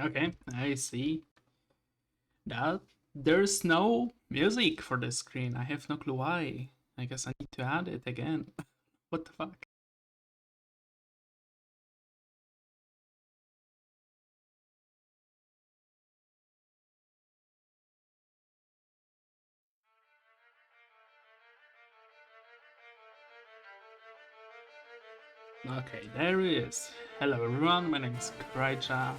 Okay, I see that there's no music for the screen. I have no clue why. I guess I need to add it again. What the fuck? Okay, there it is. Hello everyone, my name is Kraija.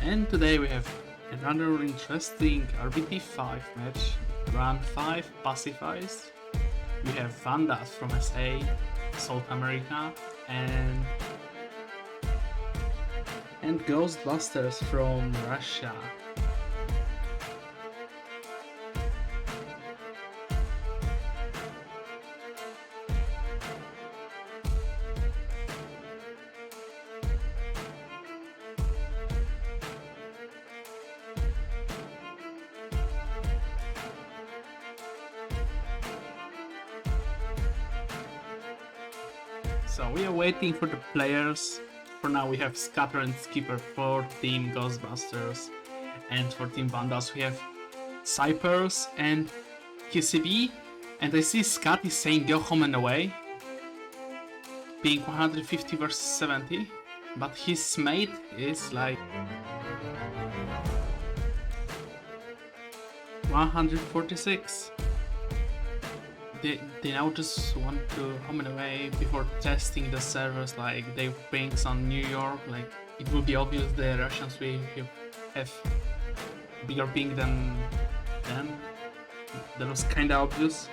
And today we have another interesting RBT 5 match, round 5 Passifice. We have Vandals from SA, South America, and GhostBusters from Russia. So we are waiting for the players. For now we have Scatter and Skipper for Team Ghostbusters. And for Team Vandals we have Cypers and QCB. And I see Scat is saying go home and away. Being 150 versus 70. But his mate is like 146. They now just want to home and away before testing the servers, like they pings on New York. Like it will be obvious the Russians will have bigger ping than them. That was kinda obvious.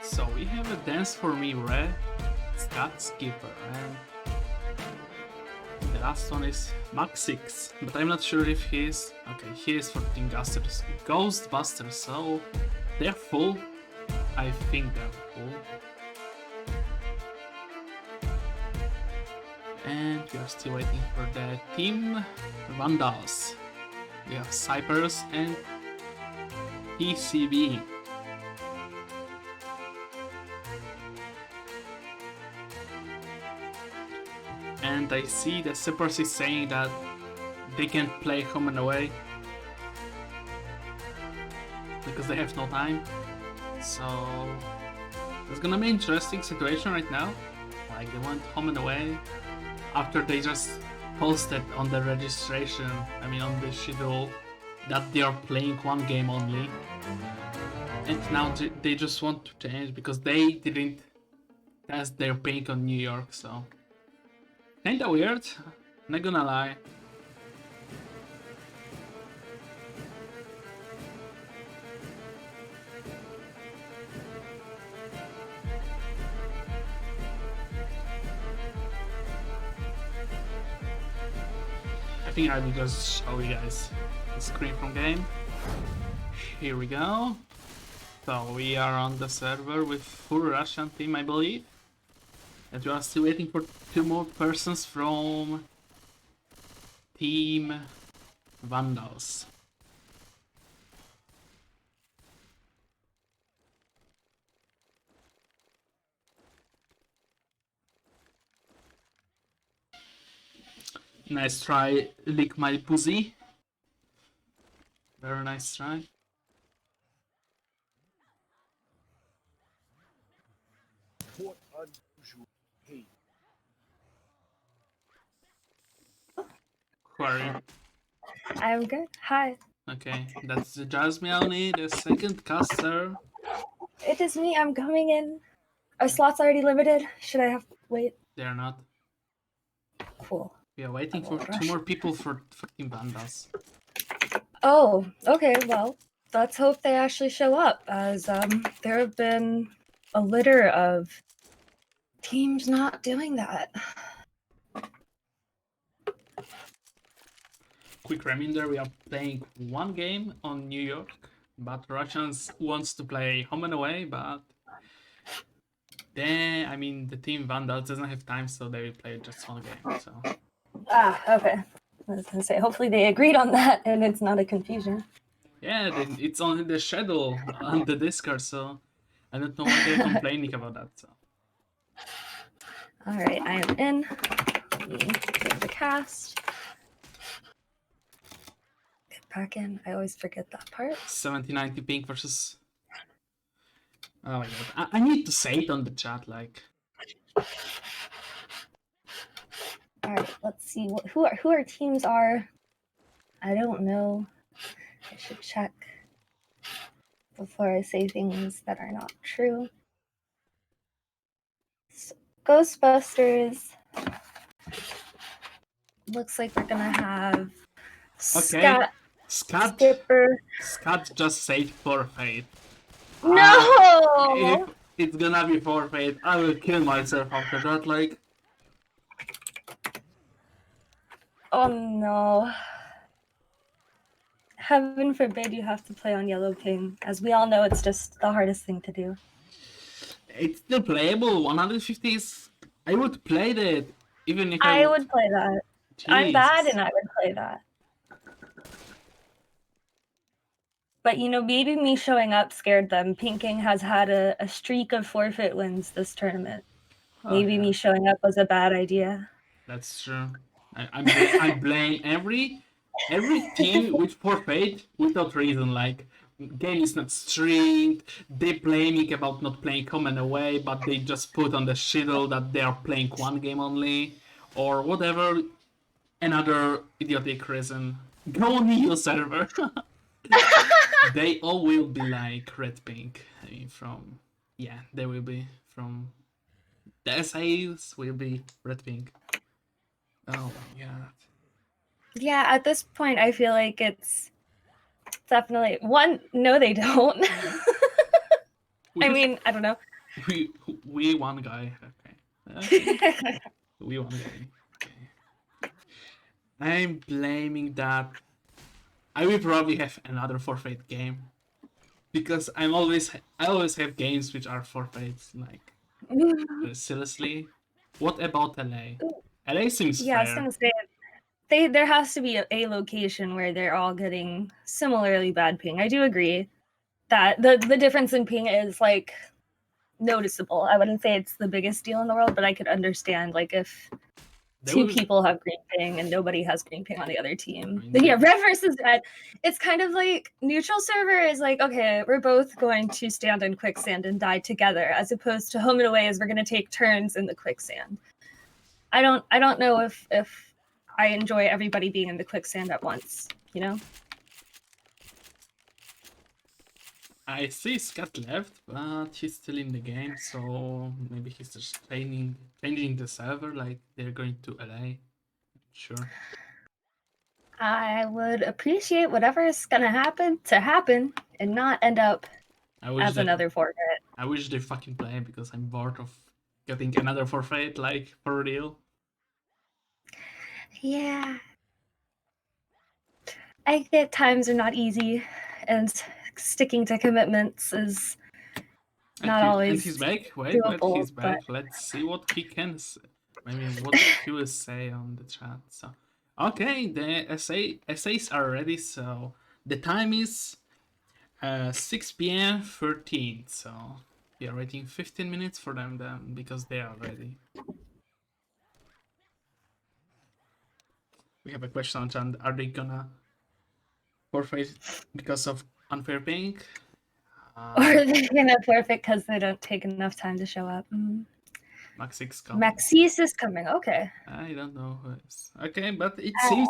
So we have a dance for me, Red, Scott Skipper, and the last one is Max 6, but I'm not sure if he is. Okay, he is for Team Ghostbusters, so they're full. I think they're full. And we are still waiting for the Team Vandals. We have Cypers and PCB. And I see the Cypers is saying that they can't play home and away because they have no time. So it's gonna be an interesting situation right now. Like they want home and away after they just posted on the registration, I mean on the schedule, that they are playing one game only. And now they just want to change because they didn't test their ping on New York, so kinda weird, not gonna lie. I think I will just show you guys the screen from game. Here we go. So we are on the server with full Russian team, I believe. And we are still waiting for 2 more persons from Team Vandals. Nice try, lick my pussy. Very nice try. What unusual hate. Who are you? I'm good. Hi. Okay, that's the jazmeowne, the second caster. It is me. I'm coming in. Are slots already limited? Should I have to wait? They're not. Cool. We are waiting for 2 more people for Team Vandals. Oh, okay. Well, let's hope they actually show up, as there have been a litter of teams not doing that. Quick reminder, we are playing 1 game on New York, but Russians wants to play home and away, but I mean, the team Vandals doesn't have time, so they will play just one game. So Okay. I was gonna say, hopefully they agreed on that and it's not a confusion. yeah, then it's on the schedule on the Discord. So I don't know why they're complaining about that. So All right, I am in. Let me give the cast. Get back in. I always forget that part. 7090 ping versus. Oh my god, I need to say it on the chat, like. All right, let's see who our teams are. I don't know. I should check before I say things that are not true. So, GhostBusters. Looks like we're gonna have Okay, Scott, Scott Skipper. just said forfeit. No! If it's gonna be forfeit, I will kill myself after that. Like, Oh no. Heaven forbid you have to play on yellow ping. As we all know, it's just the hardest thing to do. it's still playable. 150 is. I would play that even if I would play that. I'm bad Jesus. and I would play that. But you know, maybe me showing up scared them. Pinking has had a streak of forfeit wins this tournament. Oh, Maybe yeah. me showing up was a bad idea. That's true. I blame every team with forfeit without reason. Like, game is not streamed. They blaming about not playing home and away, but they just put on the schedule that they are playing one game only, or whatever. Another idiotic reason. Go on your server. They all will be like red pink. I mean, they will be from the essays will be red pink. Oh my god. Yeah, at this point, I feel like it's definitely one. No, they don't. I mean, I don't know. We one guy. Okay. We one guy. Okay. I'm blaming that. I will probably have another forfeit game because I always have games which are forfeits. Like, seriously, what about LA? LA seems Yeah, I was fair. gonna say there has to be a location where they're all getting similarly bad ping. I do agree that the difference in ping is like noticeable. I wouldn't say it's the biggest deal in the world, but I could understand like if two people have green ping and nobody has green ping on the other team. But yeah, red versus red. It's kind of like neutral server is like, okay, we're both going to stand in quicksand and die together, as opposed to home and away is we're gonna take turns in the quicksand. I don't know if I enjoy everybody being in the quicksand at once, you know? I see Scott left, but he's still in the game, so maybe he's just changing the server, like they're going to LA. Sure. I would appreciate whatever is gonna happen to happen and not end up as another forfeit. I wish they fucking play because I'm bored of getting another forfeit, like, for real. Yeah. I get times are not easy, and sticking to commitments is not always. And he's back. Wait, he's back. But... Let's see what he can. I mean, what he will say on the chat. So, okay, the essays are ready. So the time is 6 p.m. 13. So we are waiting 15 minutes for them then because they are ready. We have a question on chat. Are they gonna forfeit because of unfair ping? Or they're gonna forfeit because they don't take enough time to show up. Maxix coming. Maxis is coming. Okay. I don't know who is. Okay, but it seems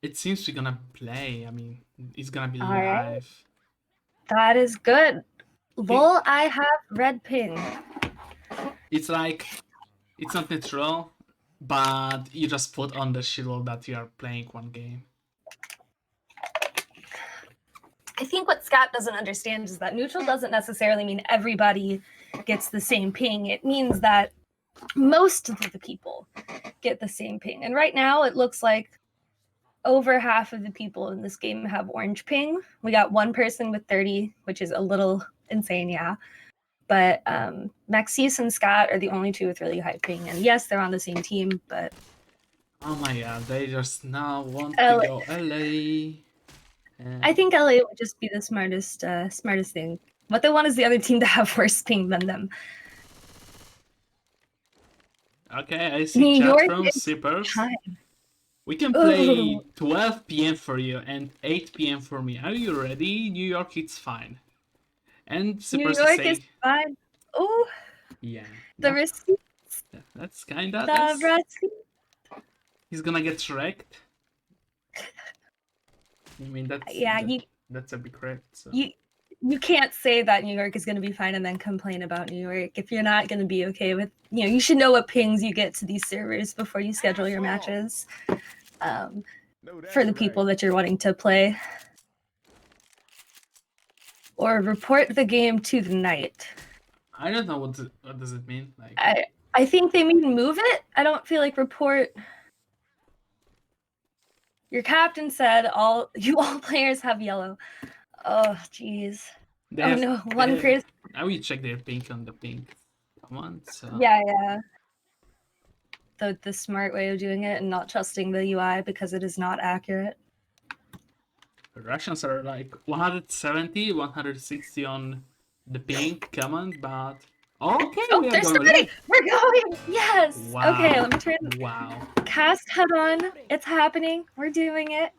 it seems we're gonna play. I mean, it's gonna be live. Right. That is good. Lol, I have red ping. It's like it's not natural, but you just put on the schedule that you are playing one game. I think what Scott doesn't understand is that neutral doesn't necessarily mean everybody gets the same ping. It means that most of the people get the same ping. And right now it looks like over half of the people in this game have orange ping. We got one person with 30, which is a little insane, yeah. But Maxis and Scott are the only two with really high ping. And yes, they're on the same team, but... Oh my god, they just now want LA. to go LA. I think LA would just be the smartest thing. What they want is the other team to have worse ping than them. Okay, I see New chat York from is Sippers. time. We can play Ooh. 12 p.m. for you and 8 p.m. for me. Are you ready? New York, it's fine. And New Sippers York say, is fine. Oh, yeah. the receipt. That's kinda The nice. receipt. He's gonna get wrecked. I mean, that's a big wreck. So. You can't say that New York is going to be fine and then complain about New York if you're not going to be okay with, you should know what pings you get to these servers before you schedule your matches for the people that you're wanting to play. Or report the game to the night. I don't know what does it mean. Like, I think they mean move it. I don't feel like report. Your captain said all players have yellow. Oh, jeez. Oh no, one person. Now we check their pink on the pink. Come on, so. Yeah. The smart way of doing it and not trusting the UI because it is not accurate. The Russians are like 170, 160 on the pink command, but okay. Oh, there's somebody. We're going. Yes. Wow. Okay, let me turn. Wow. Cast head on. It's happening. We're doing it.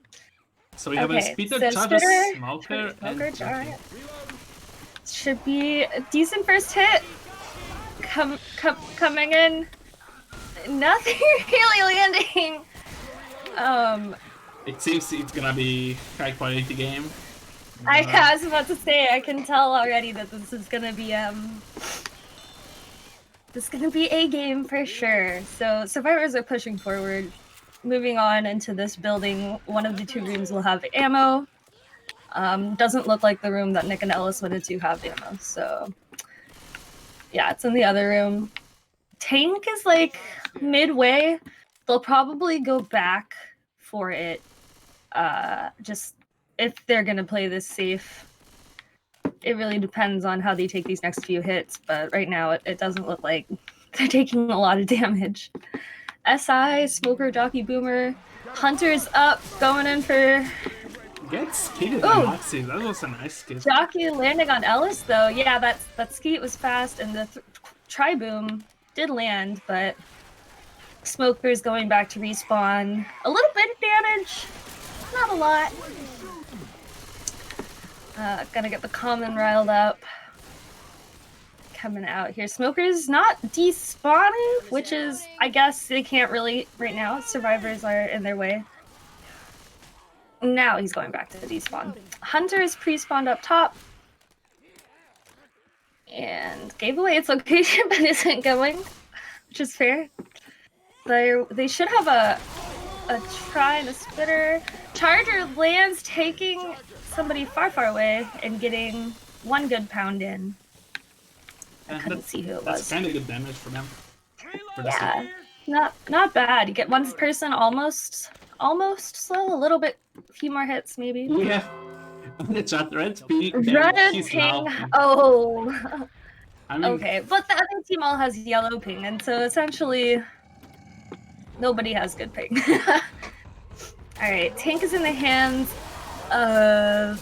So we have a Spitter, Charger, Smoker, and Giant. Should be a decent first hit. Coming in. Nothing really landing. It seems it's gonna be high quality game. I was about to say, I can tell already that this is gonna be a game for sure. So survivors are pushing forward. Moving on into this building, one of the two rooms will have ammo. Doesn't look like the room that Nick and Ellis wanted to have ammo, so yeah, it's in the other room. Tank is like midway. They'll probably go back for it. Just if they're gonna play this safe. It really depends on how they take these next few hits, but right now it doesn't look like they're taking a lot of damage. SI, Smoker, Jockey, Boomer, Hunter's up, going in for... Gets skidded by Maxi. That was a nice skid. Jockey landing on Ellis, though. Yeah, that skid was fast, and the tri-boom did land, but Smoker's going back to respawn. A little bit of damage, not a lot. Gonna get the common riled up. Coming out here. Smoker's not despawning, which is, I guess, they can't really right now. Survivors are in their way. Now he's going back to despawn. Hunter is pre-spawned up top. And gave away its location, but isn't going, which is fair. They should have a try and a spitter. Charger lands, taking somebody far, far away and getting one good pound in. I couldn't see who it was. That's kind of good damage for them. Yeah, not bad. You get one person almost slow, a little bit, a few more hits maybe. We have the chat red ping. Red ping. Oh. I mean, okay, but the other team all has yellow ping, and so essentially nobody has good ping. All right, tank is in the hands of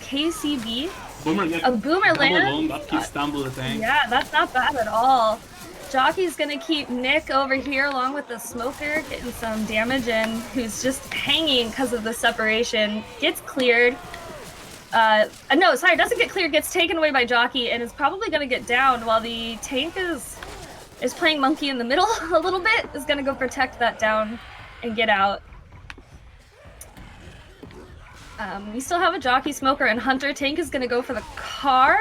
KCB. A boomer land. That keeps stumble the tank. Yeah, that's not bad at all. Jockey's gonna keep Nick over here along with the smoker, getting some damage in, who's just hanging because of the separation. Gets cleared. No, sorry, doesn't get cleared, gets taken away by Jockey, and is probably gonna get down while the tank is playing monkey in the middle a little bit, is gonna go protect that down and get out. We still have a Jockey, Smoker, and Hunter. Tank is gonna go for the car.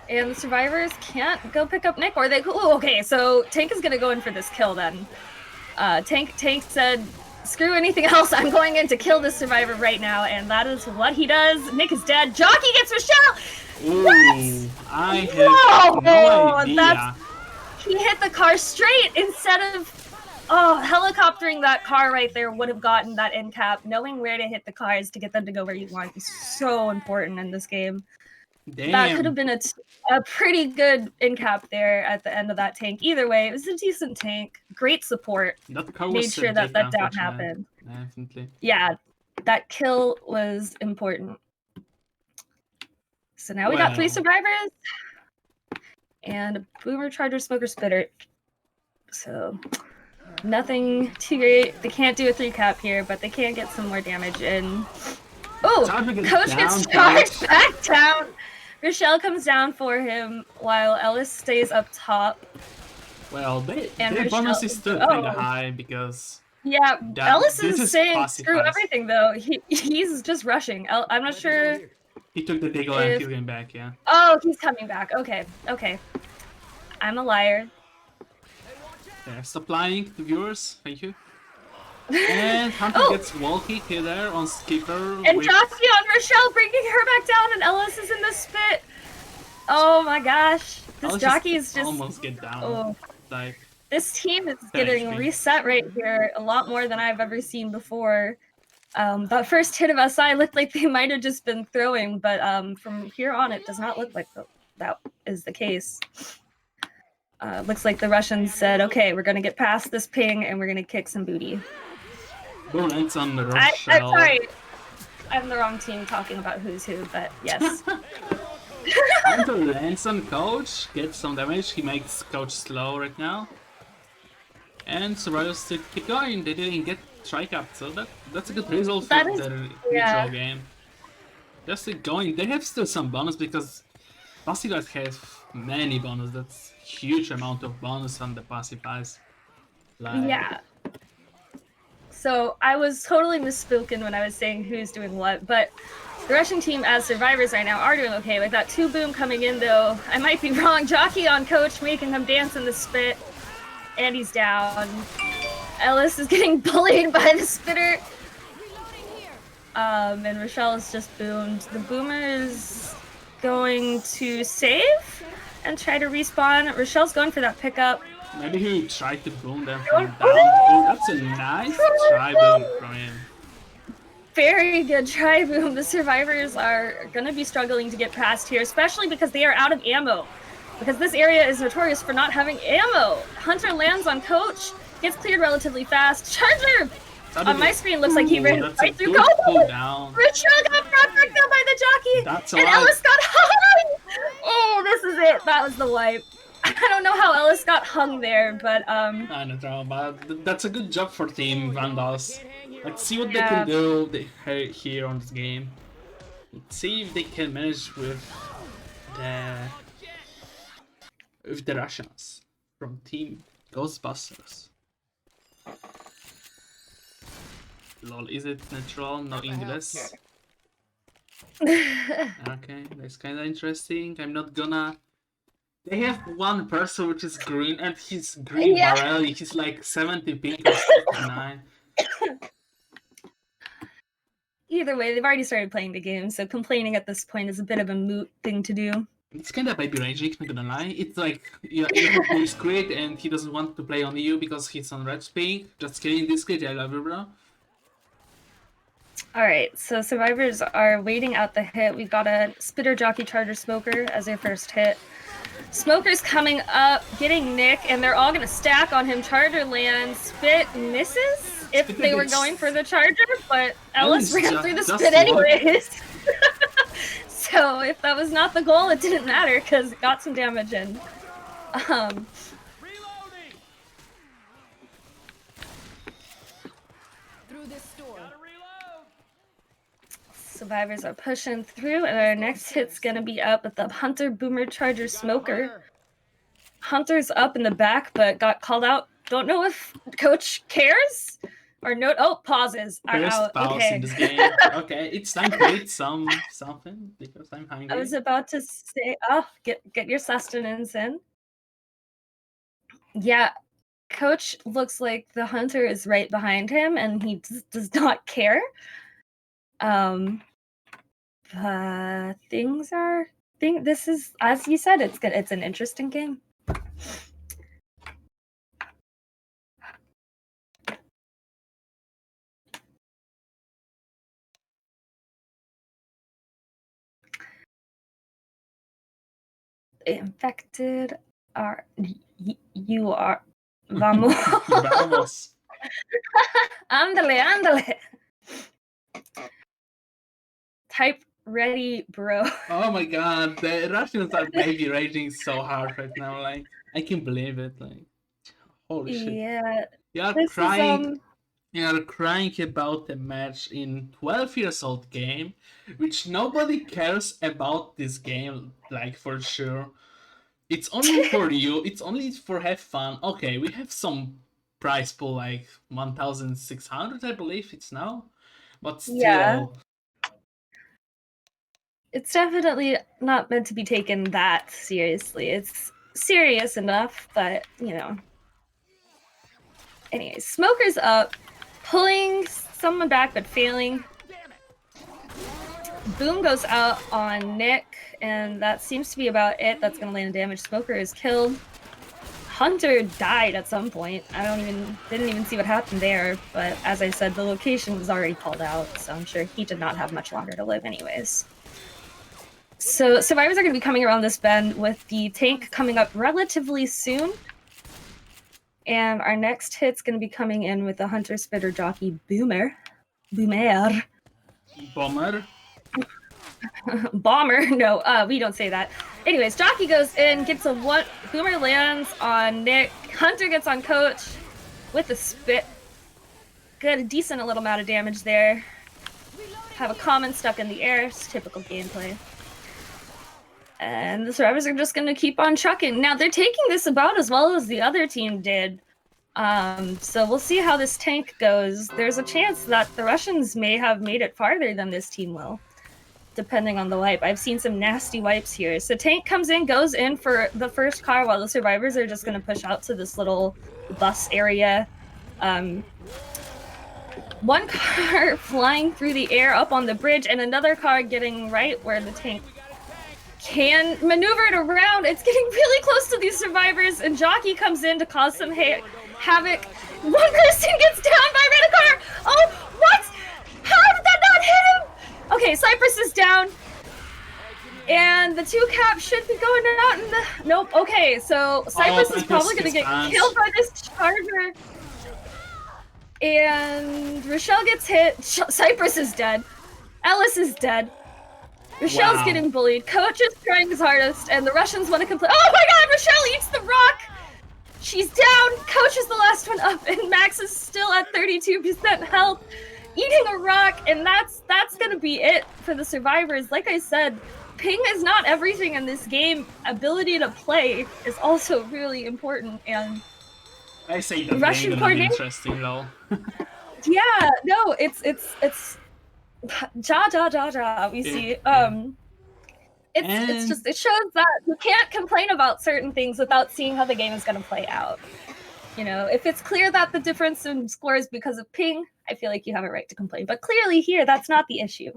And the survivors can't go pick up Nick, or they... Oh, okay, so Tank is gonna go in for this kill then. Tank said, screw anything else, I'm going in to kill this survivor right now, and that is what he does. Nick is dead. Jockey gets Michelle! Ooh, what? I have no idea. He hit the car straight instead of... Oh, helicoptering that car right there would have gotten that end cap. Knowing where to hit the cars to get them to go where you want is so important in this game. That could Damn. have been a pretty good in cap there at the end of that tank. Either way, it was a decent tank. Great support. That car Made was sure that subject, down unfortunately. happened. Definitely. Yeah, that kill was important. So now we got 3 survivors and a boomer, charger, smoker, spitter. So nothing too great. They can't do a 3 cap here, but they can get some more damage in. Oh, Coach gets charged back down. Rochelle comes down for him while Ellis stays up top. Well, their Rochelle, bonus is still kind of high because... Yeah, Ellis is saying Passifice. screw everything though. He's just rushing. I'm not sure. He took the diggle and he came back, yeah. Oh, he's coming back. Okay. I'm a liar. Yeah, stop lying to viewers. Thank you. And Hunter gets wall kick here there on Skipper. And Jockey on Rochelle, bringing her back down, and Ellis is in the spit. Oh my gosh. This jockey is just almost get down. Oh. Like, this team is getting reset right here a lot more than I've ever seen before. That first hit of SI looked like they might have just been throwing, but from here on it does not look like that is the case. Looks like the Russians said, okay, we're going to get past this ping and we're going to kick some booty. Boom ends on the I'm sorry. I'm the wrong team talking about who's who, but yes. Hunter lands on Coach, gets some damage. He makes Coach slow right now. And Survivors still keep going. They didn't get tri-capped, so that's a good result for the neutral game. Just keep going. They have still some bonus because Passifice has many bonus. That's huge amount of bonus on the Passifice. Like... Yeah. So I was totally misspoken when I was saying who's doing what, but the Russian team as survivors right now are doing okay. With that 2 boom coming in though, I might be wrong. Jockey on Coach, making him dance in the spit. And he's down. Ellis is getting bullied by the spitter. And Rochelle is just boomed. The boomer is going to save and try to respawn. Rochelle's going for that pickup. Maybe he tried to boom them from down. Oh, that's a nice try boom from him. Very good try boom. The survivors are going to be struggling to get past here, especially because they are out of ammo. Because this area is notorious for not having ammo. Hunter lands on Coach, gets cleared relatively fast. Charger! On my screen looks like he ran right through Coach. Rochelle got brought back down by the jockey. And Ellis got hung! Oh, this is it. That was the wipe. I don't know how Ellis got hung there, but I don't know, but that's a good job for Team Vandals. Let's see what they can do here on this game. Let's see if they can manage with the Russians from Team GhostBusters. Lol, is it natural? No English? Okay, that's kinda interesting. I'm not gonna... They have one person which is green, and he's green barrel. He's like 70 pink or 69. Either way, they've already started playing the game, so complaining at this point is a bit of a moot thing to do. It's kind of baby raging, not gonna lie. It's like you have this grid and he doesn't want to play on you because he's on red pink. Just kidding, this grid, I love you, bro. Alright, so survivors are waiting out the hit. We've got a Spitter, Jockey, Charger, Smoker as their first hit. Smoker's coming up, getting Nick, and they're all gonna stack on him. Charger lands, Spit misses if they were going for the Charger, but Ellis ran through the Spit anyways. So if that was not the goal, it didn't matter because it got some damage in. Survivors are pushing through, and our next hit's gonna be up with the Hunter, Boomer, Charger, Smoker. Hunter's up in the back, but got called out. Don't know if Coach cares or no. Oh, pauses are out. Okay. In this game. Okay, it's time to eat something because I'm hungry. I was about to say, oh, get your sustenance in. Yeah, Coach looks like the Hunter is right behind him, and he does not care. This is, as you said, it's an interesting game. Infected are you are vamos. Vamos. Ándale, ándale. Type ready, bro. Oh my god, the Russians are baby raging so hard right now. Like, I can't believe it. Like, holy shit. Yeah. You are This crying. is You are crying about a match in 12 years old game, which nobody cares about this game. Like, for sure. It's only for you. It's only for have fun. Okay, we have some prize pool like 1,600, I believe it's now, but still. Yeah. It's definitely not meant to be taken that seriously. It's serious enough, but you know. Anyways, Smoker's up, pulling someone back but failing. Boom goes out on Nick, and that seems to be about it. That's gonna land damage. Smoker is killed. Hunter died at some point. Didn't even see what happened there, but as I said, the location was already called out, so I'm sure he did not have much longer to live anyways. So survivors are going to be coming around this bend with the tank coming up relatively soon. And our next hit's going to be coming in with the Hunter Spitter Jockey Boomer. Bomber? Bomber? No, we don't say that. Anyways, Jockey goes in, gets a one. Boomer lands on Nick. Hunter gets on Coach with a spit. Got a decent little amount of damage there. Have a common stuck in the air. It's typical gameplay. And the survivors are just going to keep on trucking. Now, they're taking this about as well as the other team did. So we'll see how this tank goes. There's a chance that the Russians may have made it farther than this team will, depending on the wipe. I've seen some nasty wipes here. So tank comes in, goes in for the first car, while the survivors are just going to push out to this little bus area. One car flying through the air up on the bridge, and another car getting right where the tank can maneuver it around. It's getting really close to these survivors, and Jockey comes in to cause some havoc. One person gets down by Rent-A-Car. Oh, what? How did that not hit him? Okay, Cypress is down, and the two caps should be going out in the... Nope, okay, so Cypress is probably going to get killed by this charger. And Rochelle gets hit. Cypress is dead. Ellis is dead. Rochelle's getting bullied. Coach is trying his hardest, and the Russians want to complain. Oh my god, Rochelle eats the rock! She's down! Coach is the last one up, and Max is still at 32% health, eating a rock, and that's gonna be it for the survivors. Like I said, ping is not everything in this game. Ability to play is also really important, and I say the Russian coordination. Interesting though. Yeah, no, it's ja. We see. It's just, it shows that you can't complain about certain things without seeing how the game is going to play out. You know, if it's clear that the difference in score is because of ping, I feel like you have a right to complain. But clearly here, that's not the issue.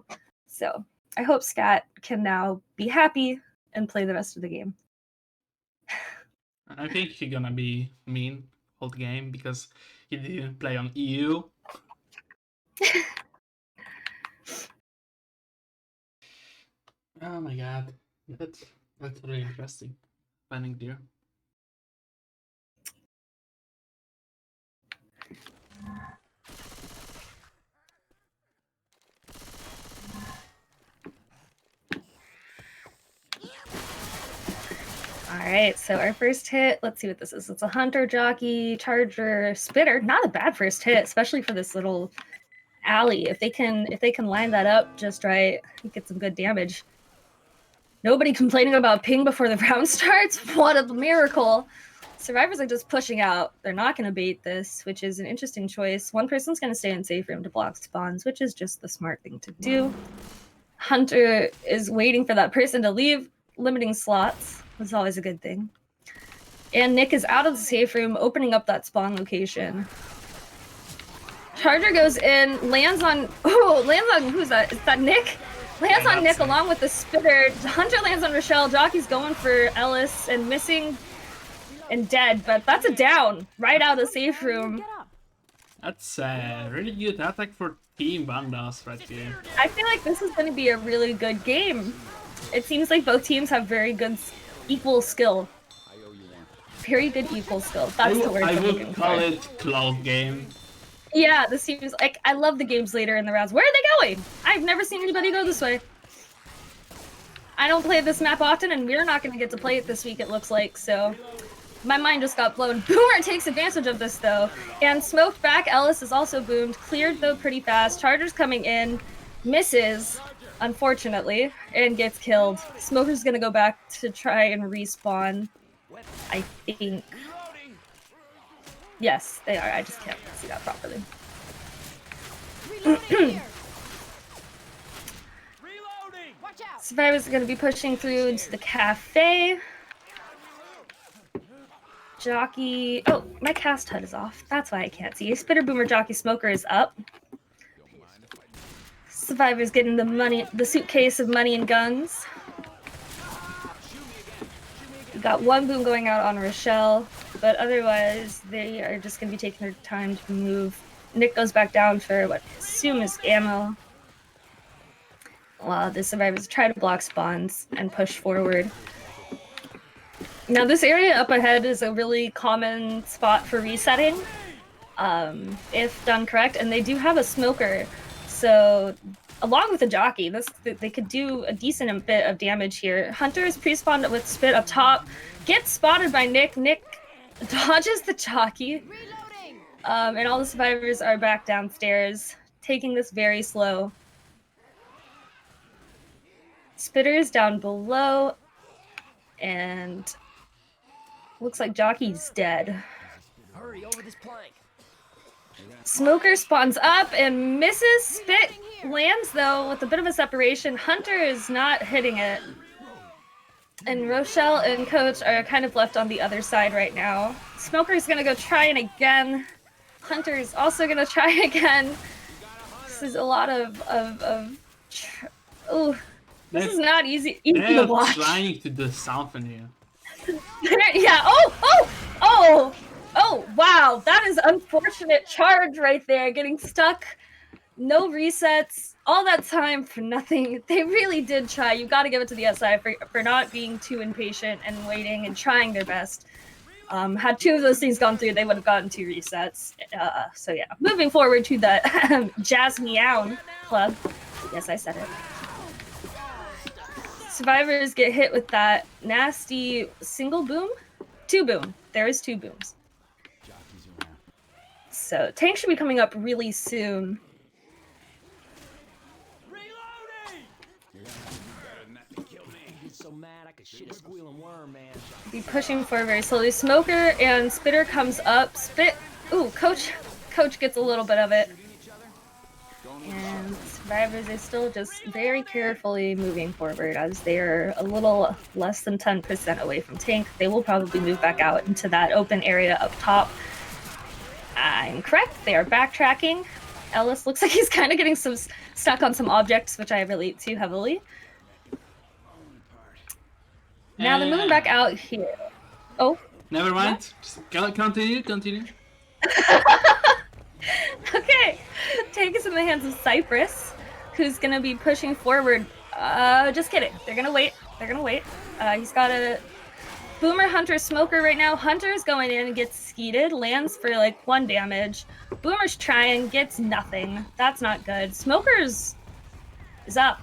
So I hope Scat can now be happy and play the rest of the game. I think he's gonna be mean whole game because he didn't play on EU. Oh my god, that's really interesting. Finding deer. Alright, so our first hit, let's see what this is. It's a Hunter, Jockey, Charger, Spitter. Not a bad first hit, especially for this little alley. If they can line that up just right, get some good damage. Nobody complaining about ping before the round starts? What a miracle! Survivors are just pushing out. They're not going to bait this, which is an interesting choice. One person's going to stay in safe room to block spawns, which is just the smart thing to do. Hunter is waiting for that person to leave, limiting slots. That's always a good thing. And Nick is out of the safe room, opening up that spawn location. Charger goes in, lands on who's that? Is that Nick? Lands on Nick along with the Spitter. Hunter lands on Rochelle. Jockey's going for Ellis and missing and dead, but that's a down right out of the safe room. That's a really good attack for Team Vandals right here. I feel like this is going to be a really good game. It seems like both teams have very good equal skill. Very good equal skill. That's the word I I'm would looking call for. it close game. Yeah, this seems like I love the games later in the rounds. Where are they going? I've never seen anybody go this way. I don't play this map often, and we're not going to get to play it this week, it looks like, so my mind just got blown. Boomer takes advantage of this, though, and smoked back. Ellis is also boomed. Cleared, though, pretty fast. Charger's coming in. Misses, unfortunately, and gets killed. Smoker's going to go back to try and respawn, I think. Yes, they are. I just can't see that properly. Survivors are going to be pushing through into the cafe. Jockey. Oh, my cast HUD is off. That's why I can't see. Spitter, Boomer, Jockey, Smoker is up. Survivors getting the money, the suitcase of money and guns. We got one boom going out on Rochelle, but otherwise they are just going to be taking their time to move. Nick goes back down for what I assume is ammo, while the survivors try to block spawns and push forward. Now this area up ahead is a really common spot for resetting, if done correct, and they do have a smoker, so along with the jockey, they could do a decent bit of damage here. Hunter is pre-spawned with Spit up top, gets spotted by Nick. Nick dodges the jockey, and all the survivors are back downstairs, taking this very slow. Spitter is down below, and looks like Jockey's dead. Hurry over this plank. Smoker spawns up and misses. Spit lands, though, with a bit of a separation. Hunter is not hitting it. And Rochelle and Coach are kind of left on the other side right now. Smoker's going to go try it again. Hunter's also going to try again. This is a lot of oh, this is not easy to watch. They're trying to do something here. Yeah. Oh, wow. That is unfortunate charge right there. Getting stuck. No resets. All that time for nothing. They really did try. You got to give it to the SI for not being too impatient and waiting and trying their best. Had two of those things gone through, they would have gotten 2 resets. So yeah. Moving forward to the jazmeowne club. Yes, I said it. Survivors get hit with that nasty single boom? 2 boom. There is 2 booms. So tank should be coming up really soon. So mad I could shit a squealing worm, man. Be pushing forward very slowly. Smoker and Spitter comes up. Ooh, Coach gets a little bit of it. And survivors are still just very carefully moving forward as they're a little less than 10% away from tank. They will probably move back out into that open area up top. I'm correct. They are backtracking. Ellis looks like he's kind of getting stuck on some objects, which I relate to heavily. Now they're moving back out here. Oh. Never mind. Continue. Okay. Tank is in the hands of Cypress, who's going to be pushing forward. Just kidding. They're going to wait. He's got a Boomer, Hunter, Smoker right now. Hunter's going in and gets skeeted. Lands for like 1 damage. Boomer's trying. Gets nothing. That's not good. Smoker's is up.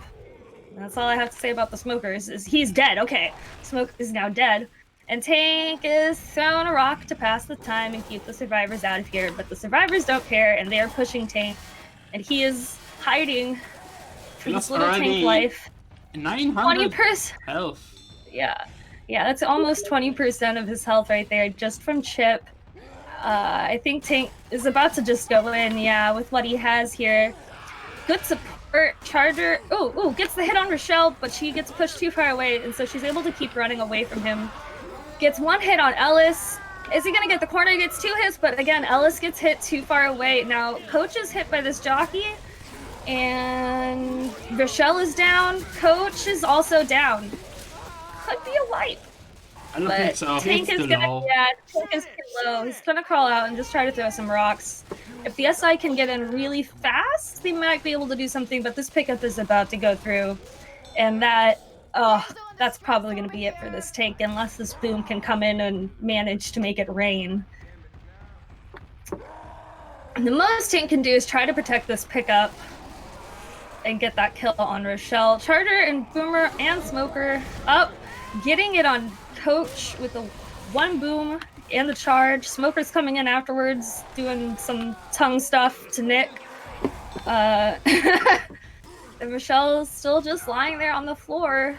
That's all I have to say about the Smokers. Is he's dead. Okay. Smoke is now dead. And Tank is throwing a rock to pass the time and keep the survivors out of here. But the survivors don't care, and they are pushing Tank. And he is hiding for this little Tank life. 900 health. Yeah, that's almost 20% of his health right there, just from Chip. I think Tank is about to just go in, yeah, with what he has here. Good support. Charger, gets the hit on Rochelle, but she gets pushed too far away, and so she's able to keep running away from him. Gets 1 hit on Ellis. Is he gonna get the corner? He gets 2 hits, but again, Ellis gets hit too far away. Now, Coach is hit by this jockey, and Rochelle is down. Coach is also down. Could be a wipe. I don't think so. Tank is gonna, Tank is too low. He's gonna crawl out and just try to throw some rocks. If the SI can get in really fast, they might be able to do something, but this pickup is about to go through. And that Oh, that's probably going to be it for this tank, unless this boom can come in and manage to make it rain. The most tank can do is try to protect this pickup and get that kill on Rochelle. Charger and Boomer and Smoker up, getting it on Coach with the one boom and the charge. Smoker's coming in afterwards, doing some tongue stuff to Nick. And Rochelle's still just lying there on the floor.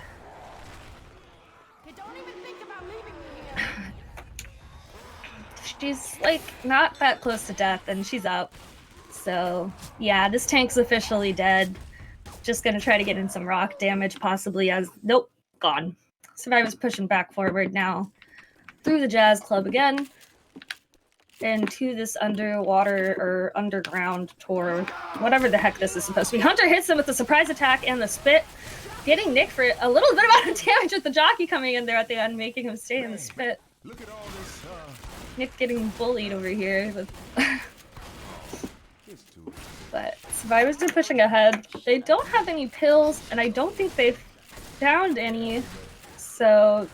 Don't even think about leaving me here. She's like not that close to death, and she's up. So yeah, this tank's officially dead. Just gonna try to get in some rock damage, possibly as nope, gone. Survivor's pushing back forward now through the Jazz Club again into this underwater or underground tour, whatever the heck this is supposed to be. Hunter hits him with the surprise attack and the spit, getting Nick for a little bit amount of damage with the jockey coming in there at the end, making him stay in the spit. Look at all this. Nick getting bullied over here with but Survivors are pushing ahead. They don't have any pills, and I don't think they've found any, so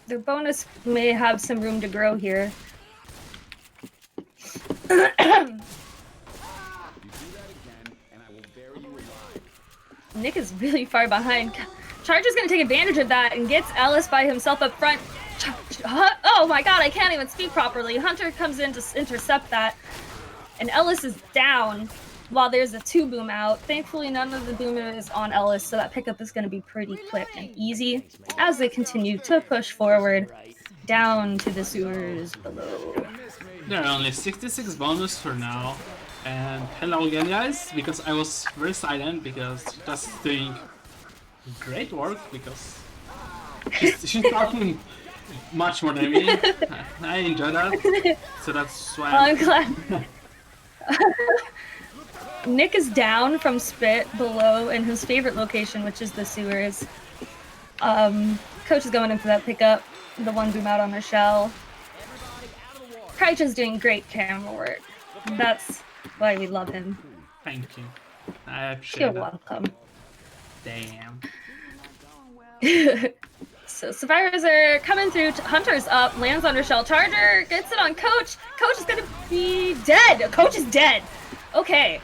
their bonus may have some room to grow here. Nick is really far behind. Charger's gonna take advantage of that and gets Ellis by himself up front. Oh my god, I can't even speak properly. Hunter comes in to intercept that, and Ellis is down while there's a 2-boom out. Thankfully, none of the boom is on Ellis, so that pickup is going to be pretty quick and easy as they continue to push forward down to the sewers below. There are only 66 bonus for now. And hello again, guys, because I was very silent because just doing great work because she's talking much more than me. I enjoy that, so that's why I'm glad. Nick is down from Spit below in his favorite location, which is the sewers. Coach is going in for that pickup. The one boom out on Rochelle. Kreitch is doing great camera work. That's why we love him. Thank you. I appreciate You're that. welcome. Damn. So survivors are coming through. Hunter's up, lands on Rochelle. Charger gets it on Coach. Coach is gonna be dead. Coach is dead. Okay.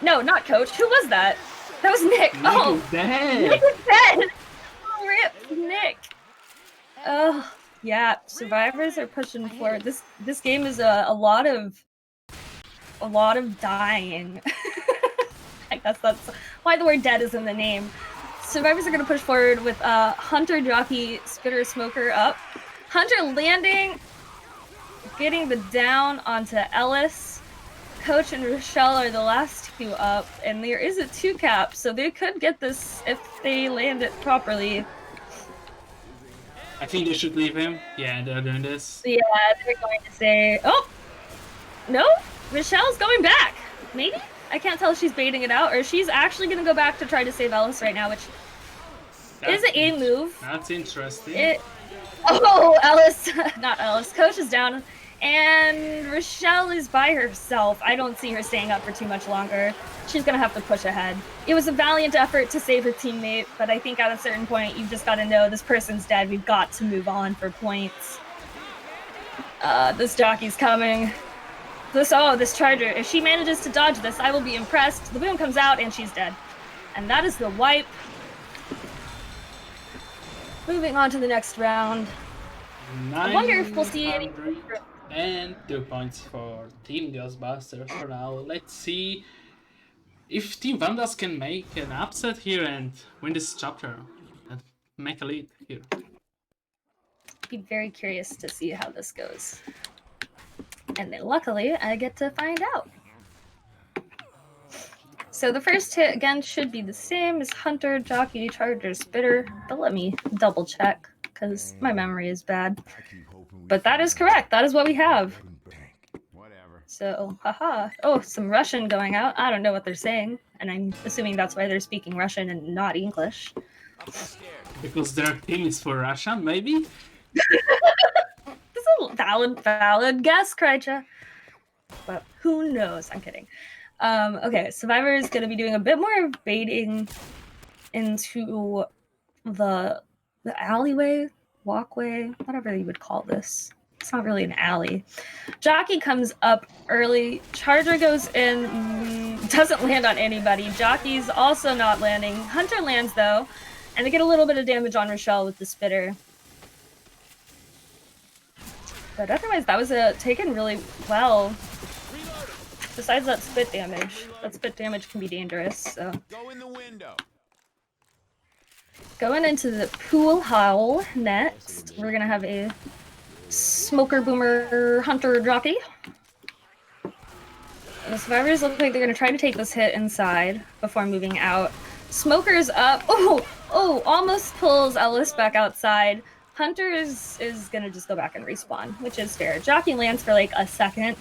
No, not Coach. Who was that? That was Nick. Nick Oh, is dead. Nick is dead. Oh, rip Nick. Oh, yeah. Survivors are pushing forward. This game is a lot of dying. I guess that's why the word dead is in the name. Survivors are going to push forward with Hunter, Jockey, Spitter, Smoker up. Hunter landing, getting the down onto Ellis. Coach and Rochelle are the last 2 up, and there is a 2 cap, so they could get this if they land it properly. I think they should leave him. Yeah, they're doing this. Yeah, they're going to say, oh, no, Rochelle's going back. Maybe? I can't tell if she's baiting it out, or she's actually going to go back to try to save Ellis right now, which is a move. That's interesting. Oh, Ellis, not Ellis. Coach is down, and Rochelle is by herself. I don't see her staying up for too much longer. She's going to have to push ahead. It was a valiant effort to save her teammate, but I think at a certain point, you've just got to know this person's dead. We've got to move on for points. This jockey's coming. This Charger, if she manages to dodge this, I will be impressed. The boom comes out, and she's dead. And that is the wipe. Moving on to the next round. I wonder if we'll see any... And 2 points for Team GhostBusters for now. Let's see if Team Vandals can make an upset here and win this chapter and make a lead here. Be very curious to see how this goes. And then luckily, I get to find out. So the first hit, again, should be the same as Hunter, Jockey, Charger, Spitter. But let me double check, because my memory is bad. But that is correct. That is what we have. So, haha. Oh, some Russian going out. I don't know what they're saying. And I'm assuming that's why they're speaking Russian and not English. Because their team is for Russia, maybe? This is a valid guess, Kreitch. But who knows? I'm kidding. Okay, Survivor is going to be doing a bit more baiting into the alleyway, walkway, whatever you would call this. It's not really an alley. Jockey comes up early. Charger goes in, doesn't land on anybody. Jockey's also not landing. Hunter lands though, and they get a little bit of damage on Rochelle with the spitter. But otherwise, that was taken really well. Besides that spit damage. That spit damage can be dangerous, so. Go in the window. Going into the pool hall next, we're gonna have a Smoker Boomer Hunter Jockey. The survivors look like they're gonna try to take this hit inside before moving out. Smoker's up. Oh, almost pulls Ellis back outside. Hunter is gonna just go back and respawn, which is fair. Jockey lands for like a second.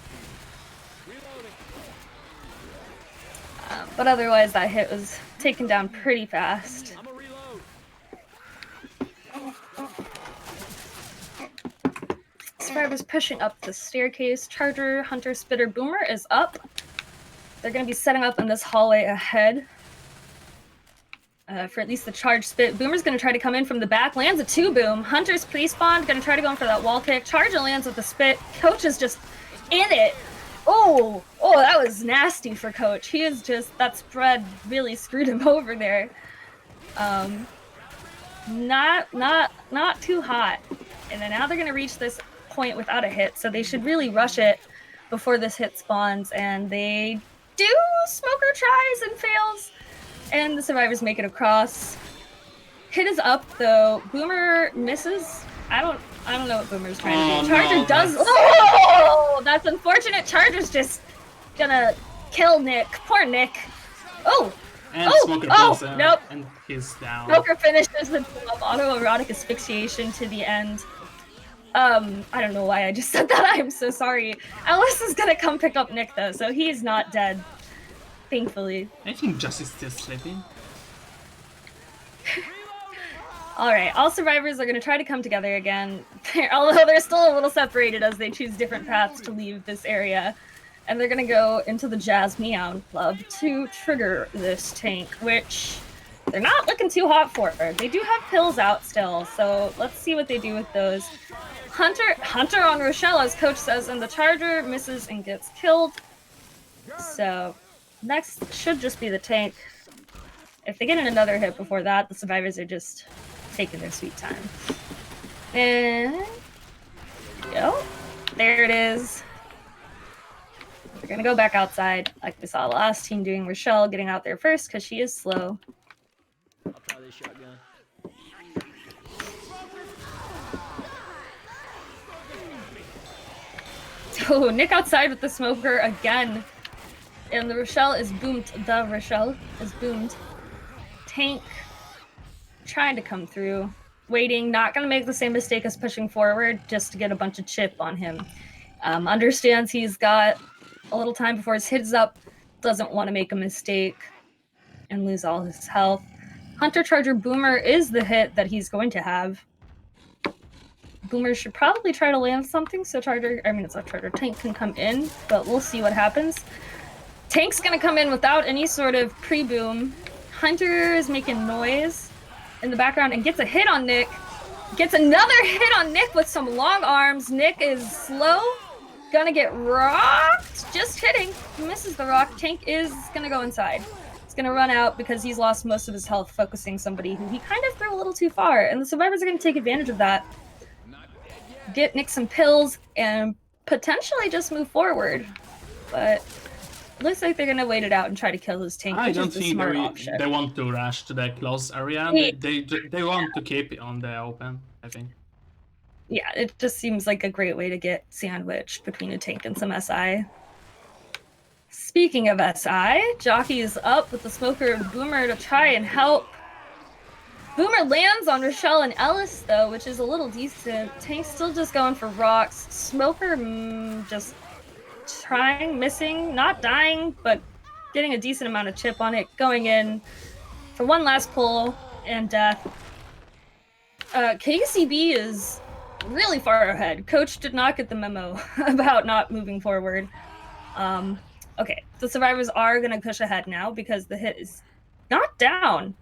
But otherwise, that hit was taken down pretty fast. Survivors pushing up the staircase. Charger, Hunter, Spitter, Boomer is up. They're going to be setting up in this hallway ahead. For at least the charge spit. Boomer's going to try to come in from the back. Lands a 2-boom. Hunter's pre-spawned. Going to try to go in for that wall kick. Charger lands with the spit. Coach is just in it. Oh, that was nasty for Coach. He is just, that spread really screwed him over there. Not too hot. And then now they're going to reach this point without a hit, so they should really rush it before this hit spawns, and they do. Smoker tries and fails, and the survivors make it across. Hit is up though. Boomer misses. I don't know what Boomer's trying to do. Charger does. Oh, that's unfortunate. Charger's just gonna kill Nick. Poor Nick. And Smoker pulls out, nope. and he's down. Smoker finishes the autoerotic asphyxiation to the end. I don't know why I just said that. I'm so sorry. Ellis is gonna come pick up Nick though, so he's not dead. Thankfully. I think Jess is still sleeping. Alright, all survivors are gonna try to come together again. Although they're still a little separated as they choose different paths to leave this area. And they're gonna go into the Jazmeowne Club to trigger this tank, which they're not looking too hot for. They do have pills out still, so let's see what they do with those. Hunter on Rochelle, as Coach says, and the Charger misses and gets killed. So next should just be the tank. If they get in another hit before that, the survivors are just taking their sweet time. And there it is. We're gonna go back outside like we saw the last team doing. Rochelle getting out there first because she is slow. I'll try this shotgun. Oh, Nick outside with the smoker again. And the Rochelle is boomed. The Rochelle is boomed. Tank trying to come through. Waiting, not going to make the same mistake as pushing forward just to get a bunch of chip on him. Understands he's got a little time before his hit is up. Doesn't want to make a mistake and lose all his health. Hunter Charger Boomer is the hit that he's going to have. Boomer should probably try to land something so it's not Charger, Tank can come in, but we'll see what happens. Tank's gonna come in without any sort of pre-boom. Hunter is making noise in the background and gets a hit on Nick. Gets another hit on Nick with some long arms. Nick is slow. Gonna get rocked. Just hitting. Misses the rock. Tank is gonna go inside. He's gonna run out because he's lost most of his health focusing somebody who he kind of threw a little too far. And the survivors are gonna take advantage of that. Get Nick some pills and potentially just move forward. But it looks like they're gonna wait it out and try to kill his tank. I don't think option. they want to rush to the close area. They want to keep it on the open, I think. Yeah, it just seems like a great way to get sandwiched between a tank and some SI. Speaking of SI, Jockey is up with the Smoker and Boomer to try and help. Boomer lands on Rochelle and Ellis, though, which is a little decent. Tank's still just going for rocks. Smoker just trying, missing, not dying, but getting a decent amount of chip on it. Going in for one last pull and death. KCB is really far ahead. Coach did not get the memo about not moving forward. Okay, the survivors are going to push ahead now because the hit is not down.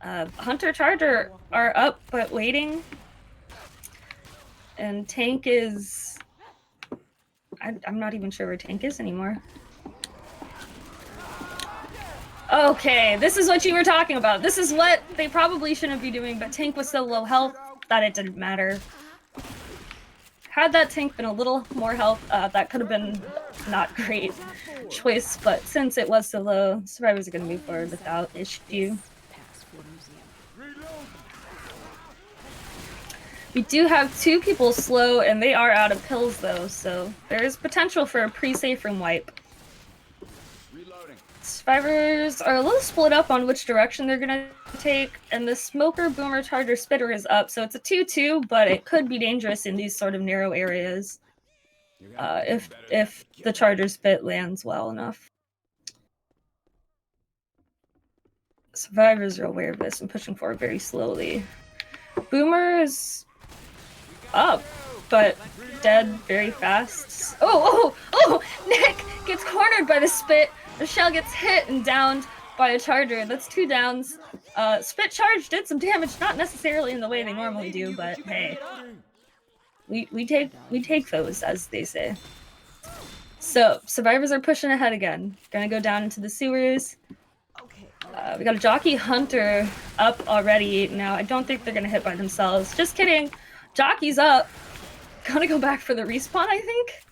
Hunter Charger are up but waiting. And Tank is... I'm not even sure where Tank is anymore. Okay, this is what you were talking about. This is what they probably shouldn't be doing, but Tank was so low health that it didn't matter. Had that Tank been a little more health, that could have been not great choice, but since it was so low, survivors are going to move forward without issue. We do have 2 people slow, and they are out of pills though, so there is potential for a pre-safe room wipe. Survivors are a little split up on which direction they're gonna take, and the Smoker, Boomer, Charger, Spitter is up, so it's a 2-2, but it could be dangerous in these sort of narrow areas if the Charger Spit lands well enough. Survivors are aware of this and pushing forward very slowly. Boomer is up, but dead very fast. Oh! Nick gets cornered by the Spit. Rochelle gets hit and downed by a Charger. That's 2 downs. Spit Charge did some damage, not necessarily in the way they normally do, but hey. We take those, as they say. So, survivors are pushing ahead again. Gonna go down into the sewers. We got a Jockey Hunter up already. Now, I don't think they're gonna hit by themselves. Just kidding. Jockey's up. Gonna go back for the respawn, I think.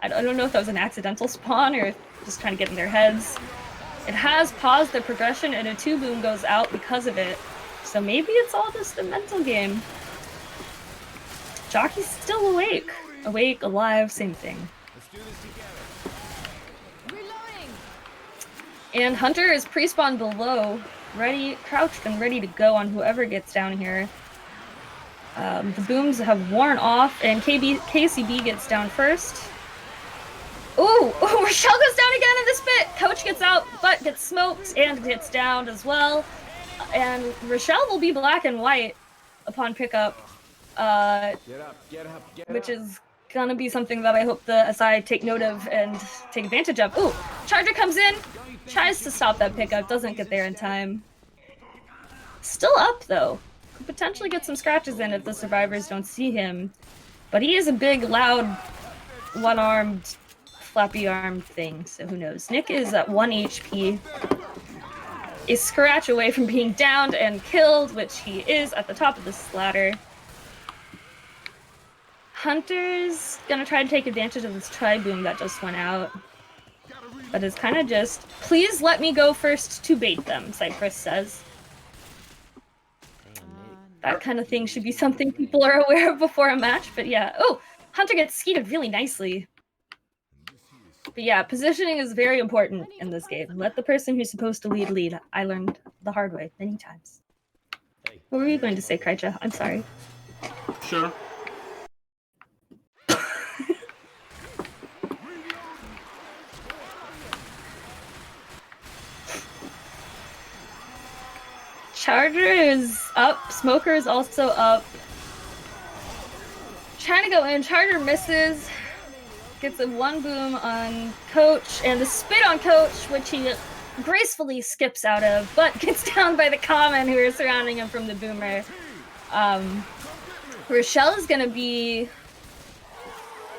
I don't know if that was an accidental spawn or just trying to get in their heads. It has paused their progression and a 2-boom goes out because of it. So maybe it's all just a mental game. Jockey's still awake. Awake, alive, same thing. Let's do this together. Reloading. And Hunter is pre-spawned below, ready, crouched and ready to go on whoever gets down here. The booms have worn off, and KCB gets down first. Ooh, Rochelle goes down again in this bit! Coach gets out, but gets smoked and gets downed as well. And Rochelle will be black and white upon pickup, which is gonna be something that I hope the SI take note of and take advantage of. Ooh, Charger comes in, tries to stop that pickup, doesn't get there in time. Still up though. Could potentially get some scratches in if the survivors don't see him. But he is a big, loud, one-armed, flappy-armed thing, so who knows. Nick is at 1 HP. A scratch away from being downed and killed, which he is at the top of this ladder. Hunter's gonna try to take advantage of this tri-boom that just went out. But it's kind of just, please let me go first to bait them, Cypress says. That kind of thing should be something people are aware of before a match, but yeah. Oh, Hunter gets skeeted really nicely. But yeah, positioning is very important in this game. Let the person who's supposed to lead. I learned the hard way many times. What were you going to say, Krycha? I'm sorry. Sure. Charger is up. Smoker is also up. Trying to go in. Charger misses. Gets a 1-boom on Coach. And the spit on Coach, which he gracefully skips out of, but gets down by the common who are surrounding him from the boomer. Rochelle is going to be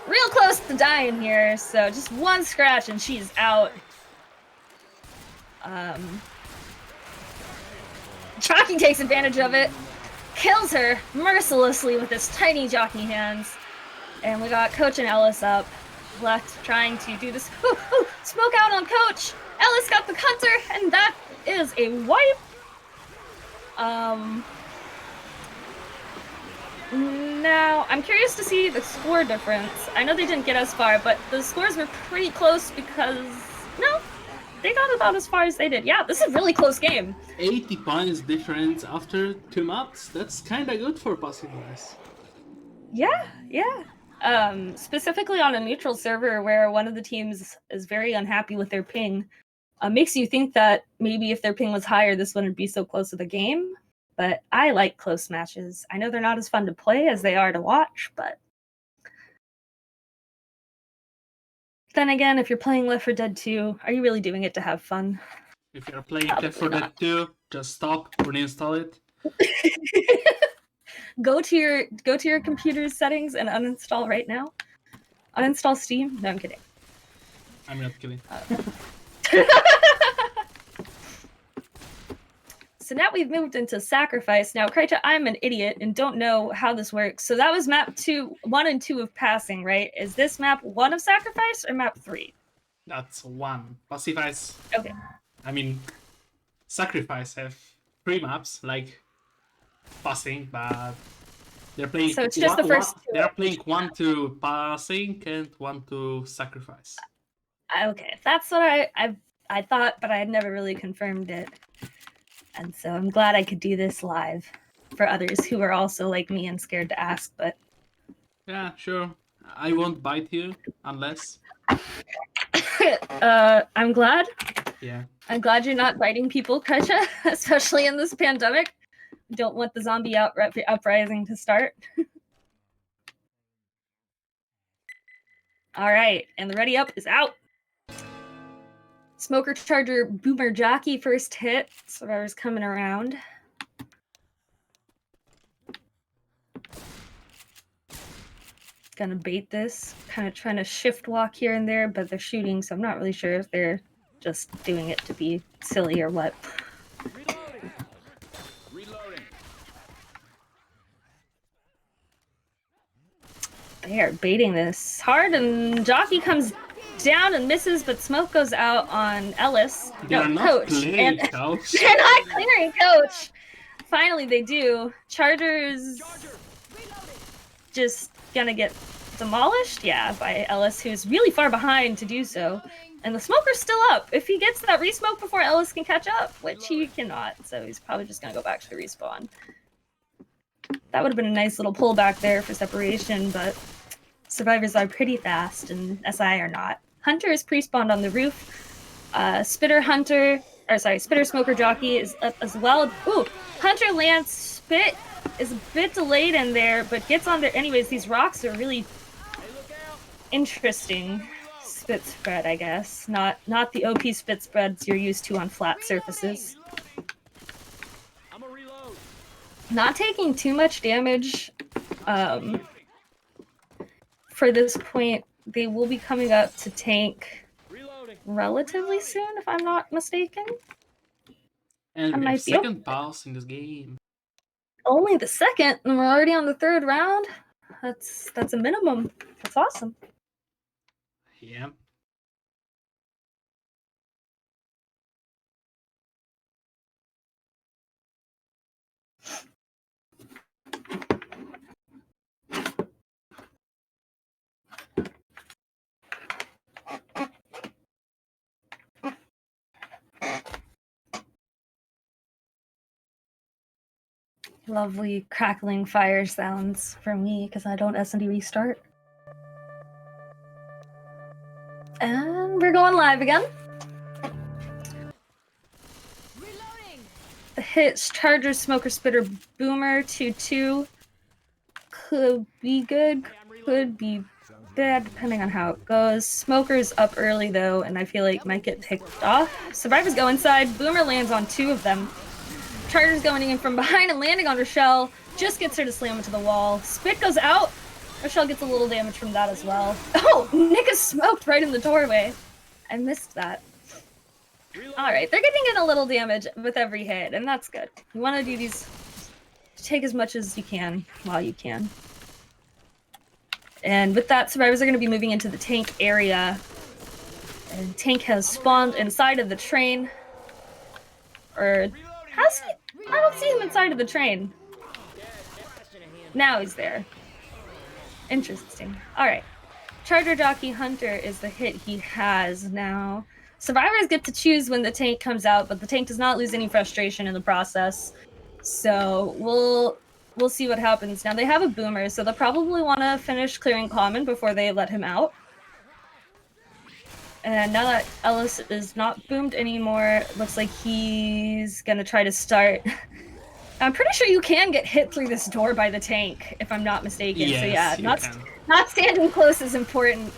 real close to dying here. So just 1 scratch and she's out. Jockey takes advantage of it, kills her mercilessly with his tiny jockey hands, and we got Coach and Ellis up, left trying to do this. Ooh, smoke out on Coach! Ellis got the Hunter, and that is a wipe! Now, I'm curious to see the score difference. I know they didn't get as far, but the scores were pretty close because... No, they got about as far as they did. Yeah, this is a really close game. 80 points difference after 2 maps. That's kind of good for Passifice. Yeah. Specifically on a neutral server where one of the teams is very unhappy with their ping, makes you think that maybe if their ping was higher, this wouldn't be so close to the game. But I like close matches. I know they're not as fun to play as they are to watch, but then again, if you're playing Left 4 Dead 2, are you really doing it to have fun? If you're playing Left 4 Dead 2, just stop, reinstall it. Go to your computer's settings and uninstall right now. Uninstall Steam? No, I'm kidding. I'm not kidding. So now we've moved into Sacrifice. Now, Krycha, I'm an idiot and don't know how this works. So that was map 1 and 2 of Passing, right? Is this map 1 of Sacrifice or map 3? That's 1. Passifice. Okay. I mean, Sacrifice have 3 maps, like Passing, but they're playing. So it's just the first two. They're playing 1 to Passing and 1 to Sacrifice. Okay, that's what I thought, but I had never really confirmed it. And so I'm glad I could do this live for others who are also like me and scared to ask, but... Yeah, sure. I won't bite you, unless... I'm glad. Yeah. I'm glad you're not biting people, Kesha, especially in this pandemic. Don't want the zombie uprising to start. All right, and the ready up is out. Smoker Charger Boomer Jockey first hit. Survivor's coming around. Gonna bait this. Kind of trying to shift walk here and there, but they're shooting, so I'm not really sure if they're just doing it to be silly or what. Reloading. Reloading. They are baiting this hard, and Jockey comes down and misses, but smoke goes out on Ellis. They're not Coach. clearing, And Coach. they're not clearing Coach. Finally, they do. Chargers just gonna get demolished, yeah, by Ellis, who's really far behind to do so. And the smoker's still up. If he gets that resmoke before Ellis can catch up, which he cannot, so he's probably just gonna go back to the respawn. That would have been a nice little pullback there for separation, but survivors are pretty fast, and SI are not. Hunter is pre-spawned on the roof. Spitter Smoker Jockey is up as well. Ooh, Hunter lands. Spit is a bit delayed in there, but gets on there anyways. These rocks are really interesting spit spread, I guess. Not the OP spit spreads you're used to on flat surfaces. I'm a reload. Not taking too much damage. For this point, they will be coming up to tank relatively soon, if I'm not mistaken. And I we might have be second pulse in this game. Only the second, and we're already on the 3rd round. That's a minimum. That's awesome. Yeah. Lovely crackling fire sounds for me because I don't S&D restart. And we're going live again. Reloading. The hits Charger, Smoker, Spitter, Boomer 2-2 could be good, could be bad depending on how it goes. Smoker's up early though, and I feel like might get picked off. Survivors go inside. Boomer lands on 2 of them. Charger's going in from behind and landing on Rochelle. Just gets her to slam into the wall. Spit goes out. Rochelle gets a little damage from that as well. Oh, Nick is smoked right in the doorway. I missed that. Alright, they're getting in a little damage with every hit, and that's good. You want to do these... Take as much as you can while you can. And with that, survivors are going to be moving into the tank area. And tank has spawned inside of the train. Or... Has he? I don't see him inside of the train. Now he's there. Interesting. Alright. Charger Jockey Hunter is the hit he has now. Survivors get to choose when the tank comes out, but the tank does not lose any frustration in the process. So we'll see what happens. Now they have a boomer, so they'll probably want to finish clearing common before they let him out. And now that Ellis is not boomed anymore, looks like he's gonna try to start. I'm pretty sure you can get hit through this door by the tank, if I'm not mistaken. Yes, so yeah, you not standing close is important.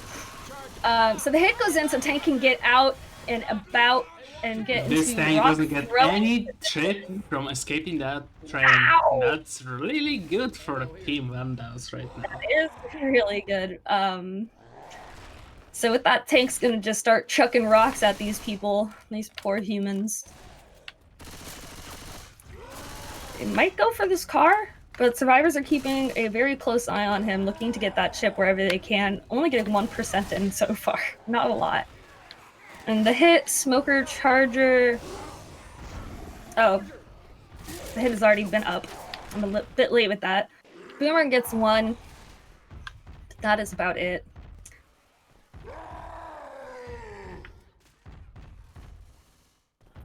So the hit goes in, so tank can get out in about and get This into tank rock doesn't get throwing. any trip from escaping that train. Ow! That's really good for Team Vandals right now. It is really good. So with that, tank's gonna just start chucking rocks at these people, these poor humans. They might go for this car, but survivors are keeping a very close eye on him, looking to get that chip wherever they can. Only getting 1% in so far, not a lot. And the hit, Smoker, Charger... Oh, the hit has already been up. I'm a bit late with that. Boomer gets 1. But that is about it.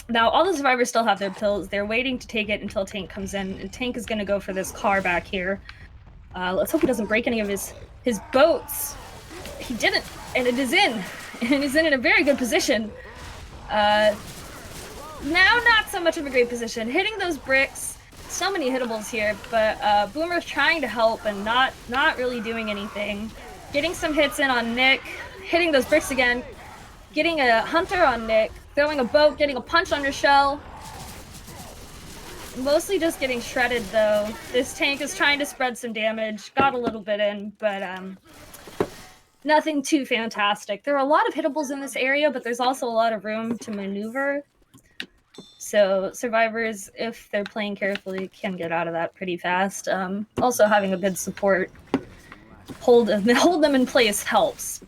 Now, all the survivors still have their pills. They're waiting to take it until Tank comes in, and Tank is going to go for this car back here. Let's hope he doesn't break any of his boats. He didn't, and it is in. And he's in a very good position. Now, not so much of a great position. Hitting those bricks, so many hittables here, but Boomer's trying to help and not really doing anything. Getting some hits in on Nick, hitting those bricks again, getting a hunter on Nick, throwing a boat, getting a punch on Rochelle. Mostly just getting shredded, though. This tank is trying to spread some damage. Got a little bit in, but nothing too fantastic. There are a lot of hittables in this area, but there's also a lot of room to maneuver. So survivors, if they're playing carefully, can get out of that pretty fast. Also, having a good support, hold them in place helps.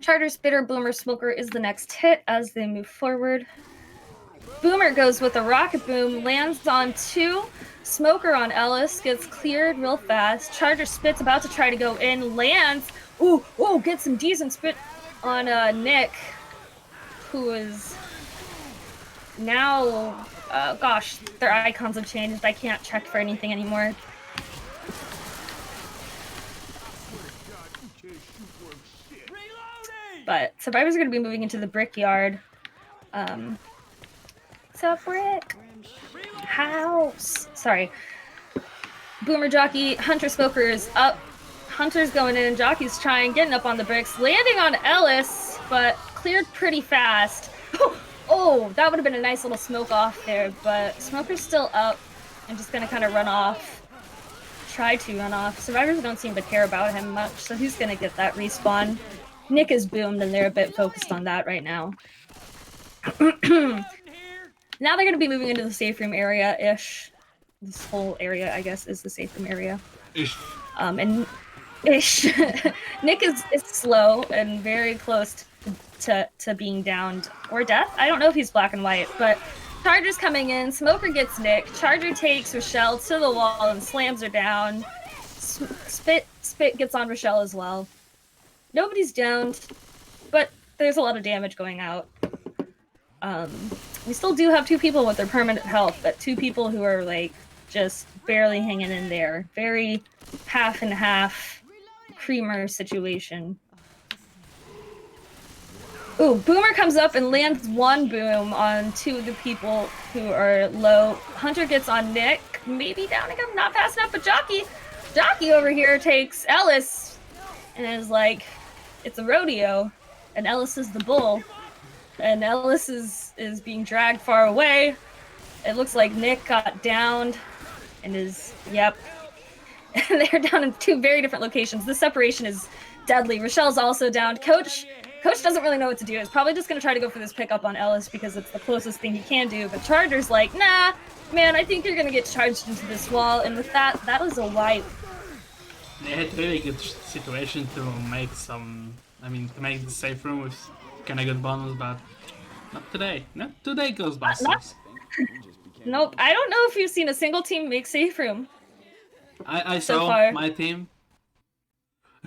Charter, Spitter, Boomer, Smoker is the next hit as they move forward. Boomer goes with a rocket boom, lands on 2. Smoker on Ellis, gets cleared real fast. Charger Spit's about to try to go in, lands. Ooh, get some decent spit on Nick, who is now, gosh, their icons have changed. I can't check for anything anymore. But survivors are going to be moving into the brickyard. It's a brick house. Sorry. Boomer, Jockey, Hunter, Smoker is up. Hunter's going in. Jockey's trying, getting up on the bricks, landing on Ellis, but cleared pretty fast. Oh, that would have been a nice little smoke off there, but Smoker's still up and just going to kind of run off. Try to run off. Survivors don't seem to care about him much, so he's going to get that respawn. Nick is boomed, and they're a bit focused on that right now. Now they're going to be moving into the safe room area-ish. This whole area, I guess, is the safe room area. Ish. And ish. Nick is slow and very close to being downed or death. I don't know if he's black and white, but Charger's coming in. Smoker gets Nick. Charger takes Rochelle to the wall and slams her down. Spit gets on Rochelle as well. Nobody's downed, but there's a lot of damage going out. We still do have 2 people with their permanent health, but 2 people who are, like, just barely hanging in there. Very half and half creamer situation. Ooh, Boomer comes up and lands 1 boom on 2 of the people who are low. Hunter gets on Nick, maybe downing him, not fast enough, but Jockey over here takes Ellis and is like, it's a rodeo, and Ellis is the bull, and Ellis is being dragged far away. It looks like Nick got downed and is, yep. And they're down in 2 very different locations. The separation is deadly. Rochelle's also downed. Coach doesn't really know what to do. He's probably just going to try to go for this pickup on Ellis because it's the closest thing he can do, but Charger's like, nah, man, I think you're going to get charged into this wall, and with that was a wipe. They had really good situation to make to make the safe room with kind of good bonus, but not today. Not today, GhostBusters. Nope. I don't know if you've seen a single team make safe room. I so saw far. My team.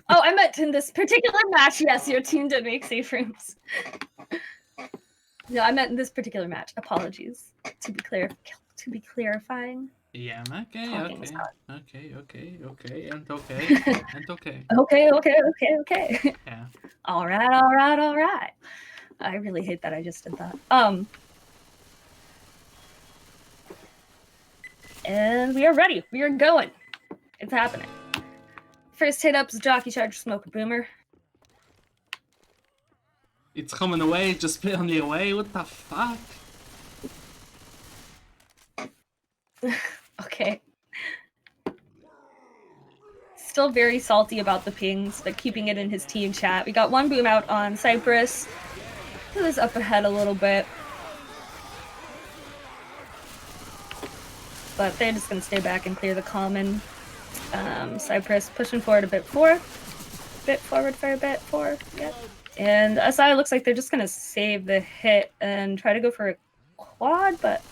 Oh, I meant in this particular match. Yes, your team did make safe rooms. No, I meant in this particular match. Apologies. To be clarifying. Yeah, okay, Talking and okay. Okay. Yeah. All right. I really hate that I just did that. And we are ready. We are going. It's happening. First hit up is Jockey, Charger, Smoker, Boomer. It's coming away, just spit on the away. What the fuck? Okay. Still very salty about the pings, but keeping it in his team chat. We got one boom out on Cypress, who is up ahead a little bit. But they're just going to stay back and clear the common. Cypress pushing forward a bit forward for a bit forward. Yep. And SI looks like they're just going to save the hit and try to go for a quad, but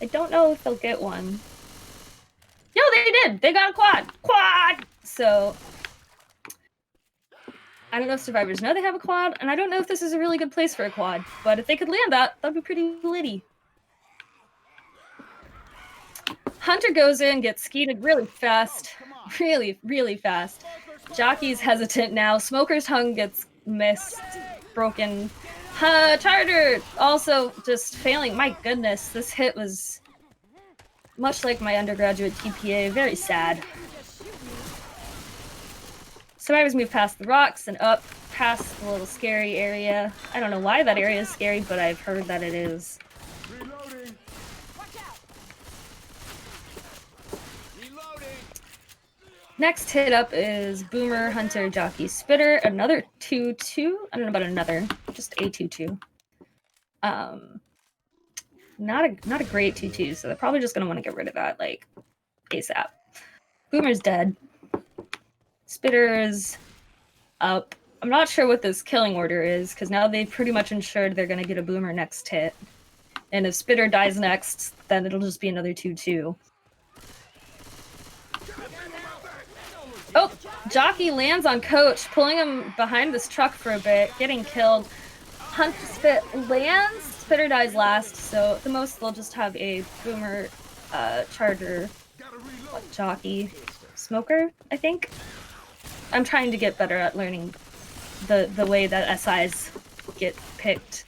I don't know if they'll get one. No, they did! They got a quad! Quad! So, I don't know if survivors know they have a quad, and I don't know if this is a really good place for a quad, but if they could land that, that'd be pretty litty. Hunter goes in, gets skeeted really fast. Really, really fast. Jockey's hesitant now. Smoker's hung gets missed. Broken. Charger also just failing. My goodness, this hit was much like my undergraduate TPA. Very sad. Survivors move past the rocks and up past the little scary area. I don't know why that area is scary, but I've heard that it is. Reloading. Reloading. Next hit up is Boomer, Hunter, Jockey, Spitter. Another 2-2. I don't know about another, just a 2-2. Not a great 2-2, so they're probably just gonna want to get rid of that like ASAP. Boomer's dead. Spitter's up. I'm not sure what this killing order is, because now they've pretty much ensured they're gonna get a Boomer next hit. And if Spitter dies next, then it'll just be another 2-2. Oh, Jockey lands on Coach, pulling him behind this truck for a bit, getting killed. Spit lands, Spitter dies last, so at the most they'll just have a Boomer, Charger, Jockey, Smoker, I think. I'm trying to get better at learning the way that SIs get picked,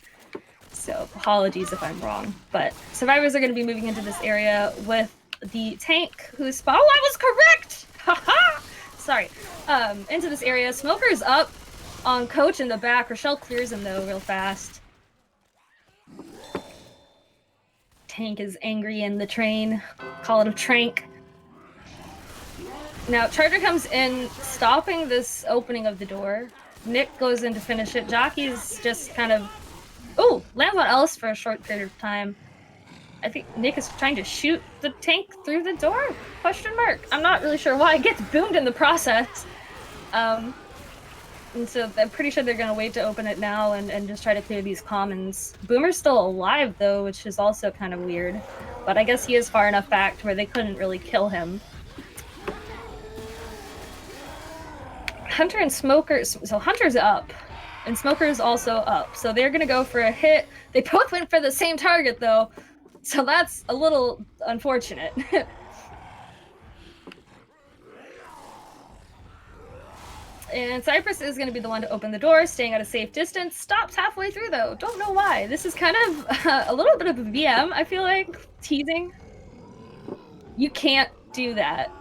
so apologies if I'm wrong. But survivors are going to be moving into this area with the tank who's... Oh, I was correct! Haha! Sorry. Into this area. Smoker's up on Coach in the back. Rochelle clears him, though, real fast. Tank is angry in the train. Call it a trank. Now, Charger comes in, stopping this opening of the door. Nick goes in to finish it. Jockey's just kind of... Ooh! Lands on Ellis for a short period of time. I think Nick is trying to shoot the tank through the door? Question mark. I'm not really sure why. It gets boomed in the process. And so I'm pretty sure they're going to wait to open it now and just try to clear these commons. Boomer's still alive, though, which is also kind of weird. But I guess he is far enough back to where they couldn't really kill him. Hunter and Smoker... So Hunter's up. And Smoker's also up. So they're going to go for a hit. They both went for the same target, though. So that's a little unfortunate. And Cypress is going to be the one to open the door, staying at a safe distance. Stops halfway through, though. Don't know why. This is kind of a little bit of a VM, I feel like. Teasing. You can't do that.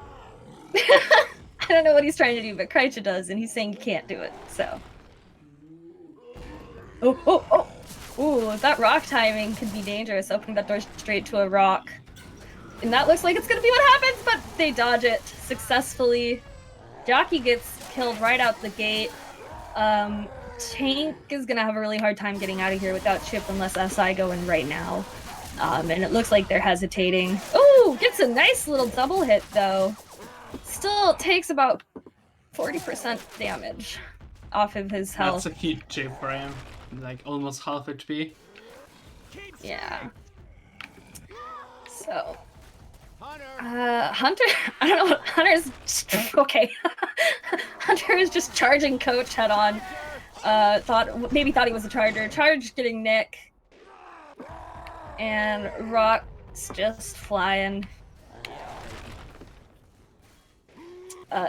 I don't know what he's trying to do, but Kreitcha does, and he's saying you can't do it, so. Oh! Ooh, that rock timing could be dangerous, opening that door straight to a rock. And that looks like it's gonna be what happens, but they dodge it successfully. Jockey gets killed right out the gate. Tank is gonna have a really hard time getting out of here without Chip unless SI go in right now. And it looks like they're hesitating. Ooh, gets a nice little double hit though. Still takes about 40% damage off of his health. That's a cute chip for him. Like almost half HP. Yeah. So. Hunter, I don't know what Hunter's okay. Hunter is just charging Coach head on. Maybe thought he was a Charger. Charge getting Nick. And Rock's just flying.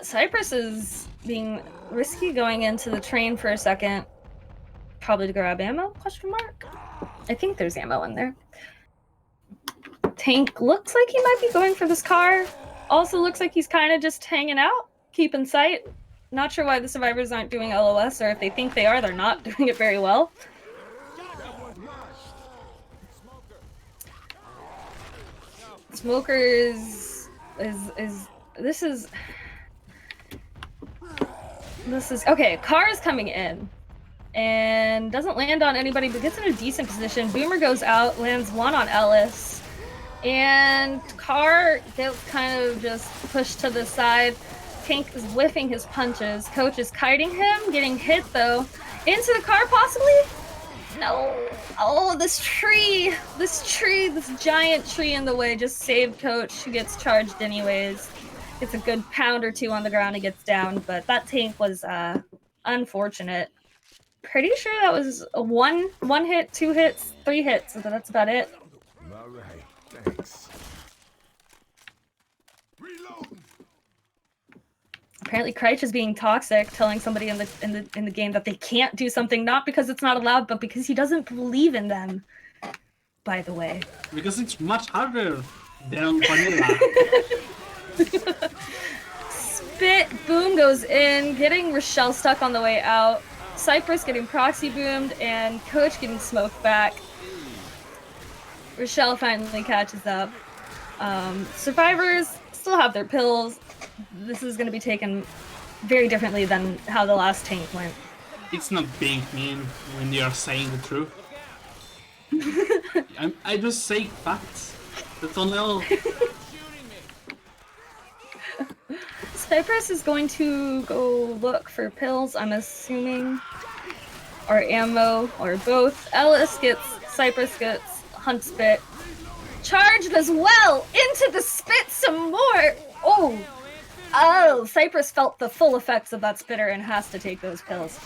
Cypress is being risky going into the train for a second. Probably to grab ammo, question mark? I think there's ammo in there. Tank looks like he might be going for this car. Also looks like he's kind of just hanging out, keeping sight. Not sure why the survivors aren't doing LOS, or if they think they are, they're not doing it very well. Smoker is this is okay. Car is coming in and doesn't land on anybody, but gets in a decent position. Boomer goes out, lands one on Ellis, and Car gets kind of just pushed to the side. Tank is whiffing his punches. Coach is kiting him, getting hit though. Into the car, possibly? No. Oh, this giant tree in the way just saved Coach, who gets charged anyways. Gets a good pound or two on the ground and gets down, but that tank was unfortunate. Pretty sure that was a one hit, 2 hits, 3 hits, so that's about it. All right, thanks. Apparently Kreich is being toxic, telling somebody in the game that they can't do something, not because it's not allowed, but because he doesn't believe in them. By the way. Because it's much harder than vanilla. Spit, boom goes in, getting Rochelle stuck on the way out. Cypress getting proxy boomed, and Coach getting smoked back. Rochelle finally catches up. Survivors still have their pills. This is going to be taken very differently than how the last tank went. It's not being mean when you're saying the truth. I just say facts. That's all. Cypress is going to go look for pills, I'm assuming. Or ammo, or both. Ellis gets, Cypress gets, Hunt Spit. Charged as well! Into the spit some more! Oh, Cypress felt the full effects of that spitter and has to take those pills.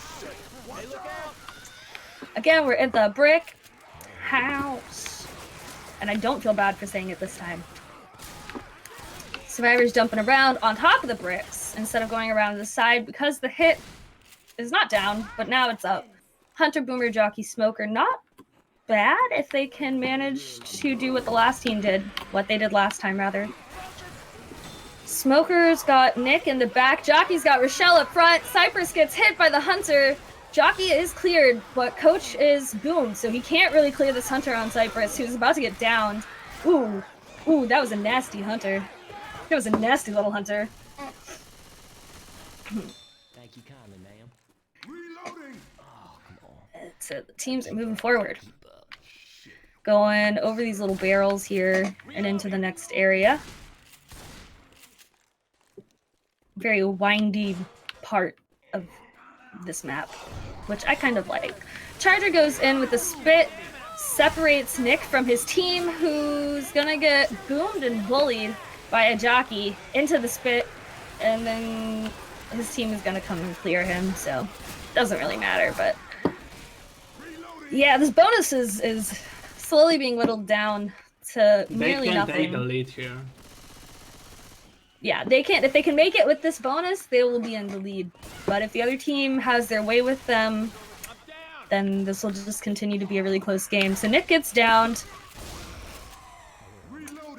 Again, we're at the brick house. And I don't feel bad for saying it this time. Survivor's jumping around on top of the bricks instead of going around to the side because the hit is not down, but now it's up. Hunter, Boomer, Jockey, Smoker, not bad if they can manage to do what the last team did, what they did last time rather. Smoker's got Nick in the back, Jockey's got Rochelle up front, Cypress gets hit by the Hunter, Jockey is cleared, but Coach is boomed, so he can't really clear this Hunter on Cypress, who's about to get downed. Ooh, that was a nasty Hunter. That was a nasty little Hunter. Thank you kindly, ma'am. Reloading. Oh, come on. So the teams are moving forward. Going over these little barrels here and into the next area. Very windy part of this map, which I kind of like. Charger goes in with the spit, separates Nick from his team, who's gonna get boomed and bullied by a jockey into the spit, and then his team is gonna come and clear him, so doesn't really matter, but yeah, this bonus is slowly being whittled down to nearly nothing. They can take the lead here. Yeah, they can't. If they can make it with this bonus, they will be in the lead. But if the other team has their way with them, then this will just continue to be a really close game. So Nick gets downed,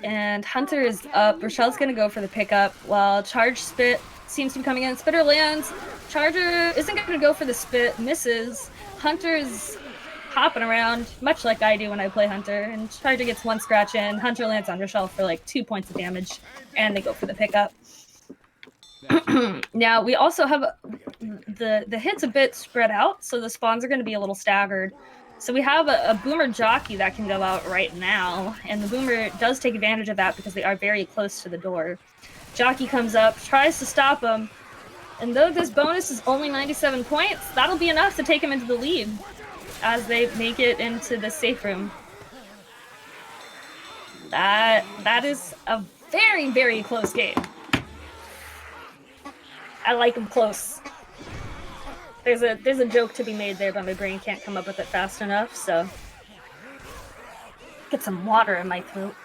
and Hunter is up. Rochelle's gonna go for the pickup, while Charge Spit seems to be coming in. Spitter lands. Charger isn't gonna go for the spit, misses. Hunter's hopping around, much like I do when I play Hunter, and Charger gets 1 scratch in. Hunter lands on Rochelle for like 2 points of damage, and they go for the pickup. Now, we also have the hits a bit spread out, so the spawns are going to be a little staggered. So we have a Boomer Jockey that can go out right now, and the Boomer does take advantage of that because they are very close to the door. Jockey comes up, tries to stop him, and though this bonus is only 97 points, that'll be enough to take him into the lead as they make it into the safe room. That is a very, very close game. I like them close. There's a joke to be made there, but my brain can't come up with it fast enough, so get some water in my throat.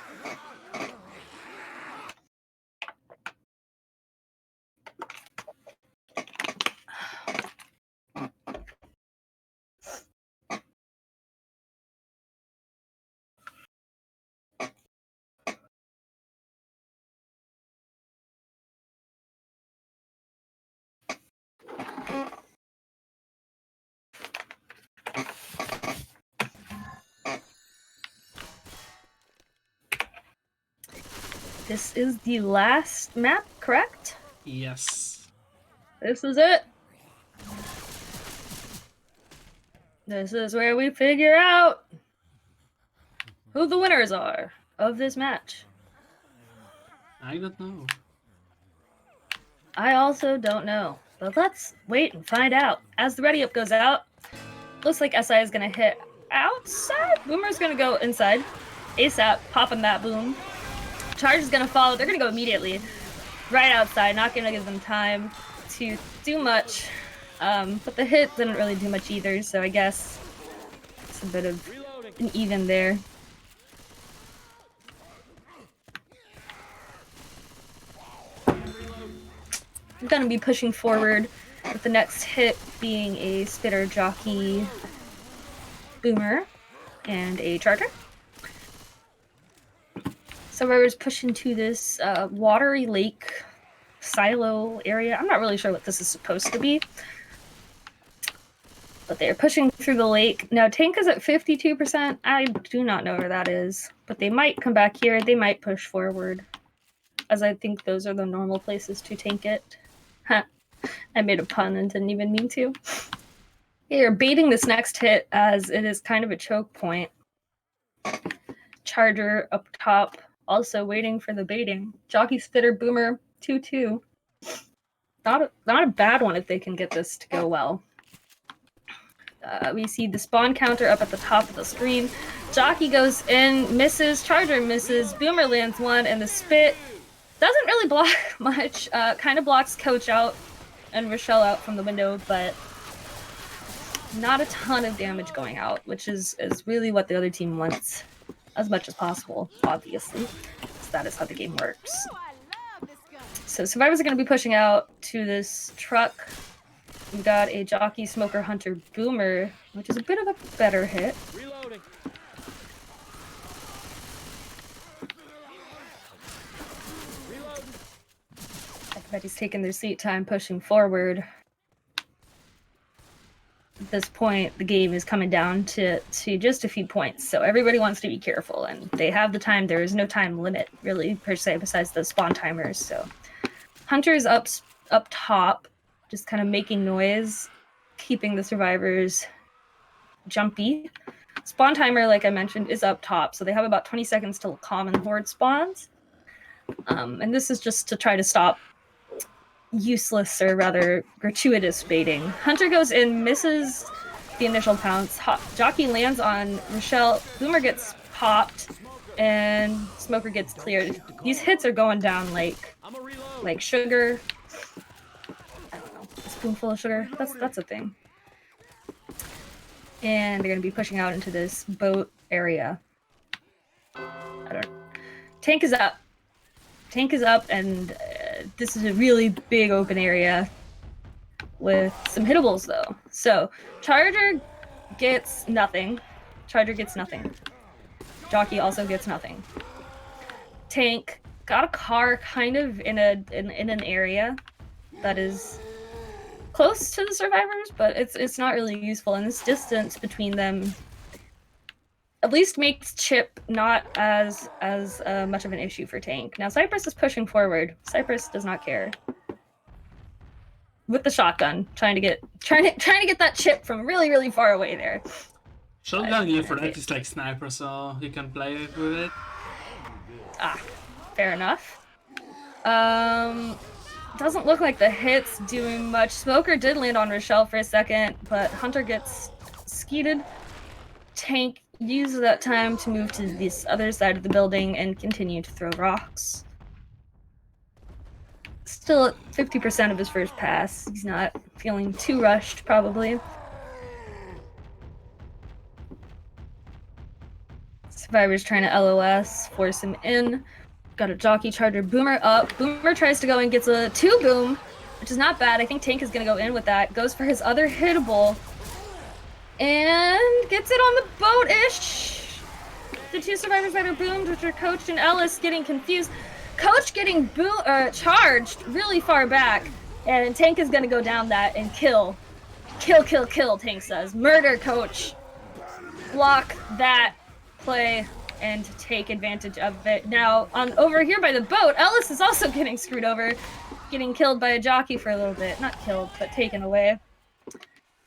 This is the last map, correct? Yes. This is it. This is where we figure out who the winners are of this match. I don't know. I also don't know, but let's wait and find out. As the ready up goes out, looks like SI is gonna hit outside. Boomer's gonna go inside. ASAP, popping that boom. Charge is gonna follow. They're gonna go immediately right outside, not gonna give them time to do much. But the hit didn't really do much either, so I guess it's a bit of an even there. I'm gonna be pushing forward with the next hit being a spitter jockey boomer and a charger. Survivor's pushing to this watery lake silo area. I'm not really sure what this is supposed to be, but they're pushing through the lake. Now Tank is at 52%. I do not know where that is, but they might come back here. They might push forward, as I think those are the normal places to tank it. I made a pun and didn't even mean to. They're baiting this next hit as it is kind of a choke point. Charger up top, also waiting for the baiting. Jockey spitter boomer 2-2. Not a bad one if they can get this to go well. We see the spawn counter up at the top of the screen. Jockey goes in, misses, Charger misses, Boomer lands one, and the spit doesn't really block much. Kind of blocks Coach out and Rochelle out from the window, but not a ton of damage going out, which is really what the other team wants as much as possible, obviously. So that is how the game works. So Survivors are going to be pushing out to this truck. We've got a Jockey, Smoker, Hunter, Boomer, which is a bit of a better hit. Reloading. Everybody's taking their seat time, pushing forward. At this point, the game is coming down to just a few points, so everybody wants to be careful, and they have the time. There is no time limit, really, per se, besides the spawn timers. So Hunter's up top, just kind of making noise, keeping the survivors jumpy. Spawn timer, like I mentioned, is up top, so they have about 20 seconds till common horde spawns. And this is just to try to stop useless, or rather gratuitous baiting. Hunter goes in, misses the initial pounce. Jockey lands on Rochelle. Boomer gets popped, and Smoker gets cleared. These hits are going down like sugar. I don't know, a spoonful of sugar. That's a thing. And they're gonna be pushing out into this boat area. Tank is up. Tank is up, and this is a really big open area with some hittables, though. So Charger gets nothing. Charger gets nothing. Jockey also gets nothing. Tank got a car kind of in an area that is close to the survivors, but it's not really useful. And this distance between them at least makes chip not as much of an issue for Tank. Now Cypress is pushing forward. Cypress does not care. With the shotgun, trying to get that chip from really, really far away there. Shotgun gear for that is like sniper, so you can play with it. Ah, fair enough. Doesn't look like the hit's doing much. Smoker did land on Rochelle for a second, but Hunter gets skeeted. Tank uses that time to move to this other side of the building and continue to throw rocks. Still at 50% of his first pass. He's not feeling too rushed, probably. Survivor's trying to LOS, force him in. Got a Jockey, Charger, Boomer up. Boomer tries to go and gets a 2-boom, which is not bad. I think Tank is going to go in with that. Goes for his other hittable. And gets it on the boat-ish. The two survivors that are boomed, which are Coach and Ellis, getting confused. Coach getting charged really far back, and Tank is gonna go down that and kill. Kill, Tank says. Murder Coach. Block that play and take advantage of it. Now, on over here by the boat, Ellis is also getting screwed over, getting killed by a jockey for a little bit. Not killed, but taken away.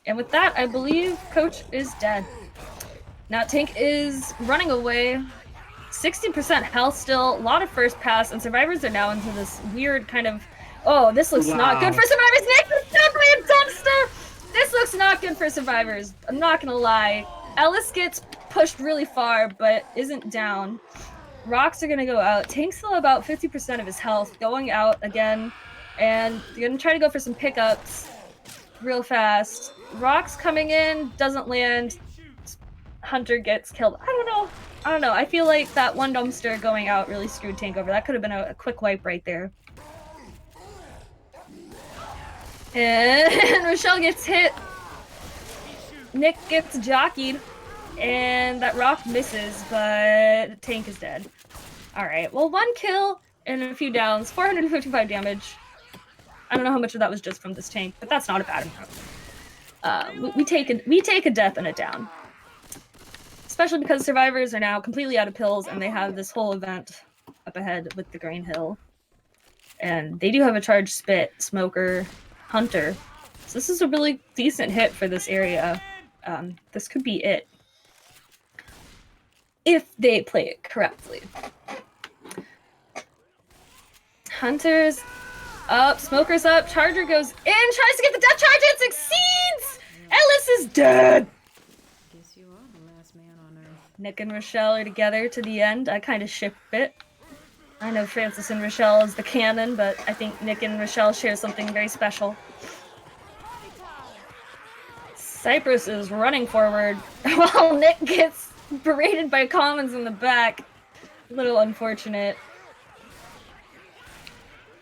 And with that, I believe Coach is dead. Now Tank is running away. 60% health still, a lot of first pass, and survivors are now into this weird kind of, oh, this looks not good for survivors. Nick is definitely a dumpster! This looks not good for survivors. I'm not gonna lie. Ellis gets pushed really far, but isn't down. Rocks are gonna go out. Tank's still about 50% of his health, going out again, and you're gonna try to go for some pickups real fast. Rocks coming in, doesn't land. Hunter gets killed. I don't know. I feel like that one dumpster going out really screwed Tank over. That could have been a quick wipe right there. And Rochelle gets hit. Nick gets jockeyed. And that rock misses, but Tank is dead. Alright, well, 1 kill and a few downs. 455 damage. I don't know how much of that was just from this tank, but that's not a bad amount. We take a death and a down. Especially because survivors are now completely out of pills and they have this whole event up ahead with the Green Hill. And they do have a charged spit, Smoker, Hunter. So this is a really decent hit for this area. This could be it. If they play it correctly. Hunter's up, Smoker's up, Charger goes in, tries to get the death charge and succeeds! Ellis is dead! Nick and Rochelle are together to the end. I kind of ship it. I know Francis and Rochelle is the canon, but I think Nick and Rochelle share something very special. Cypress is running forward while Nick gets berated by Commons in the back. A little unfortunate.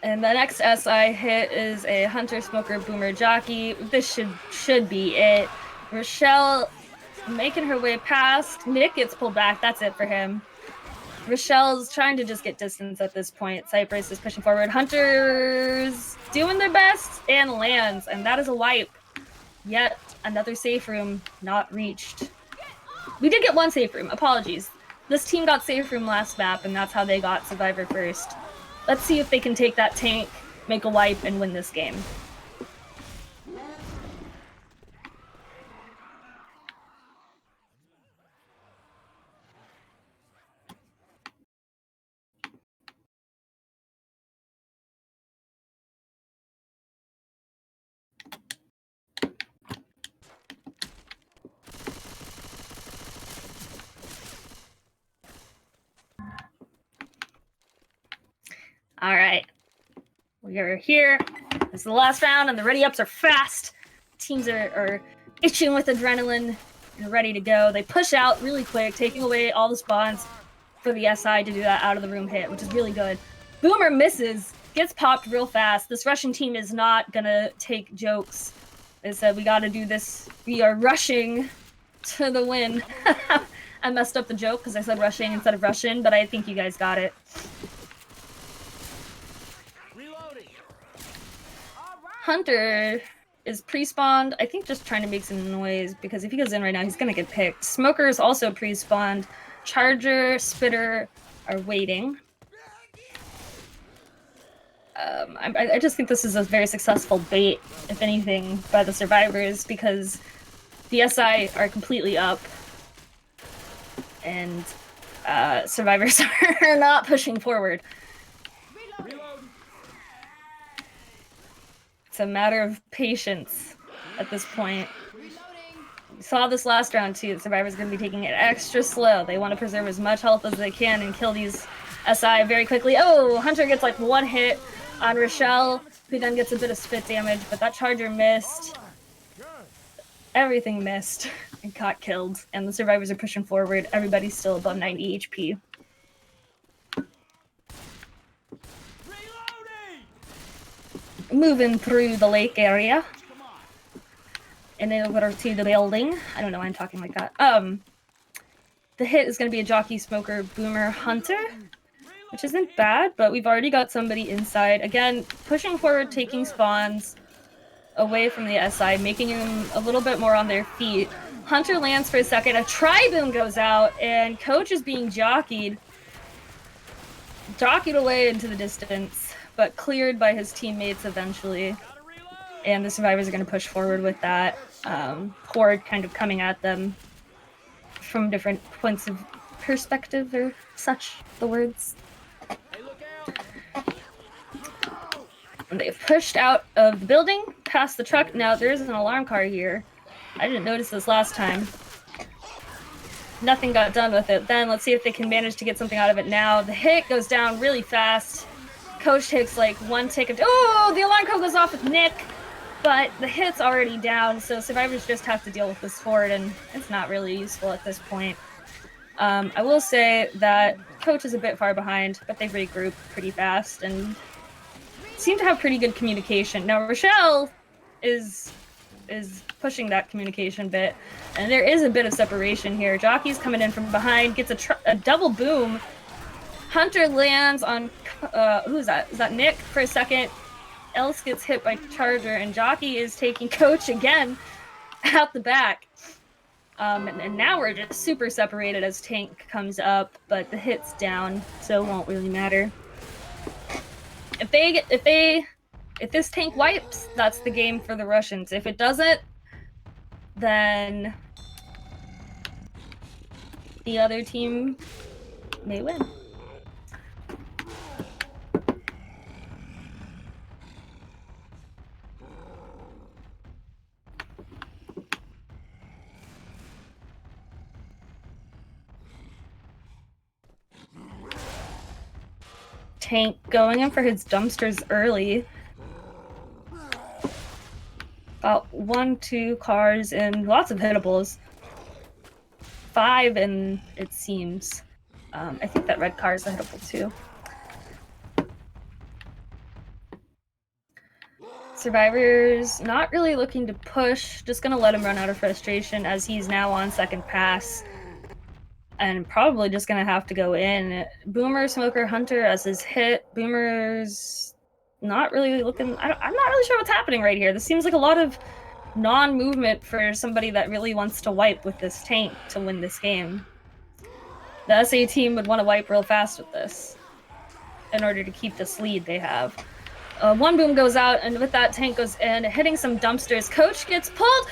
And the next SI hit is a Hunter, Smoker, Boomer, Jockey. This should be it. Rochelle making her way past. Nick gets pulled back. That's it for him. Rochelle's trying to just get distance at this point. Cypress is pushing forward. Hunter's doing their best and lands. And that is a wipe. Yet another safe room not reached. We did get one safe room. Apologies. This team got safe room last map, and that's how they got Survivor first. Let's see if they can take that tank, make a wipe, and win this game. All right, we are here. This is the last round, and the ready-ups are fast. Teams are itching with adrenaline and ready to go. They push out really quick, taking away all the spawns for the SI to do that out-of-the-room hit, which is really good. Boomer misses, gets popped real fast. This Russian team is not gonna take jokes. They said, we gotta do this. We are rushing to the win. I messed up the joke because I said rushing instead of Russian, but I think you guys got it. Hunter is pre-spawned, I think just trying to make some noise, because if he goes in right now, he's gonna get picked. Smoker is also pre-spawned. Charger, Spitter are waiting. I just think this is a very successful bait, if anything, by the survivors, because the SI are completely up, and survivors are not pushing forward. It's a matter of patience at this point. We saw this last round too. The survivors are going to be taking it extra slow. They want to preserve as much health as they can and kill these SI very quickly. Oh, Hunter gets like one hit on Rochelle, who then gets a bit of spit damage, but that Charger missed. Everything missed and got killed, and the survivors are pushing forward. Everybody's still above 90 HP. Moving through the lake area and then over to the building. I don't know why I'm talking like that. The hit is going to be a Jockey, Smoker, Boomer, Hunter, which isn't bad, but we've already got somebody inside. Again, pushing forward, taking spawns away from the SI, making them a little bit more on their feet. Hunter lands for a second, a tri-boom goes out, and Coach is being jockeyed away into the distance, but cleared by his teammates eventually. And the survivors are going to push forward with that. Horde kind of coming at them from different points of perspective, or such the words. And they've pushed out of the building, past the truck. Now there is an alarm car here. I didn't notice this last time. Nothing got done with it. Then let's see if they can manage to get something out of it now. The hit goes down really fast. Coach takes like one tick of... Oh, the alarm code goes off with Nick. But the hit's already down, so survivors just have to deal with this horde, and it's not really useful at this point. I will say that Coach is a bit far behind, but they've regrouped pretty fast and seem to have pretty good communication. Now Rochelle is pushing that communication bit, and there is a bit of separation here. Jockey's coming in from behind, gets a double boom. Hunter lands on who's that? Is that Nick for a second? Else gets hit by Charger, and Jockey is taking Coach again out the back. And now we're just super separated as Tank comes up, but the hit's down, so it won't really matter. If this tank wipes, that's the game for the Russians. If it doesn't, then the other team may win. Tank going in for his dumpsters early. About 1-2 cars and lots of hittables. 5 and it seems. I think that red car is a hittable too. Survivors not really looking to push, just gonna let him run out of frustration as he's now on second pass. And probably just gonna have to go in. Boomer, Smoker, Hunter as his hit. Boomer's not really looking... I'm not really sure what's happening right here. This seems like a lot of non-movement for somebody that really wants to wipe with this tank to win this game. The SA team would want to wipe real fast with this in order to keep this lead they have. One boom goes out, and with that, tank goes in, hitting some dumpsters. Coach gets pulled!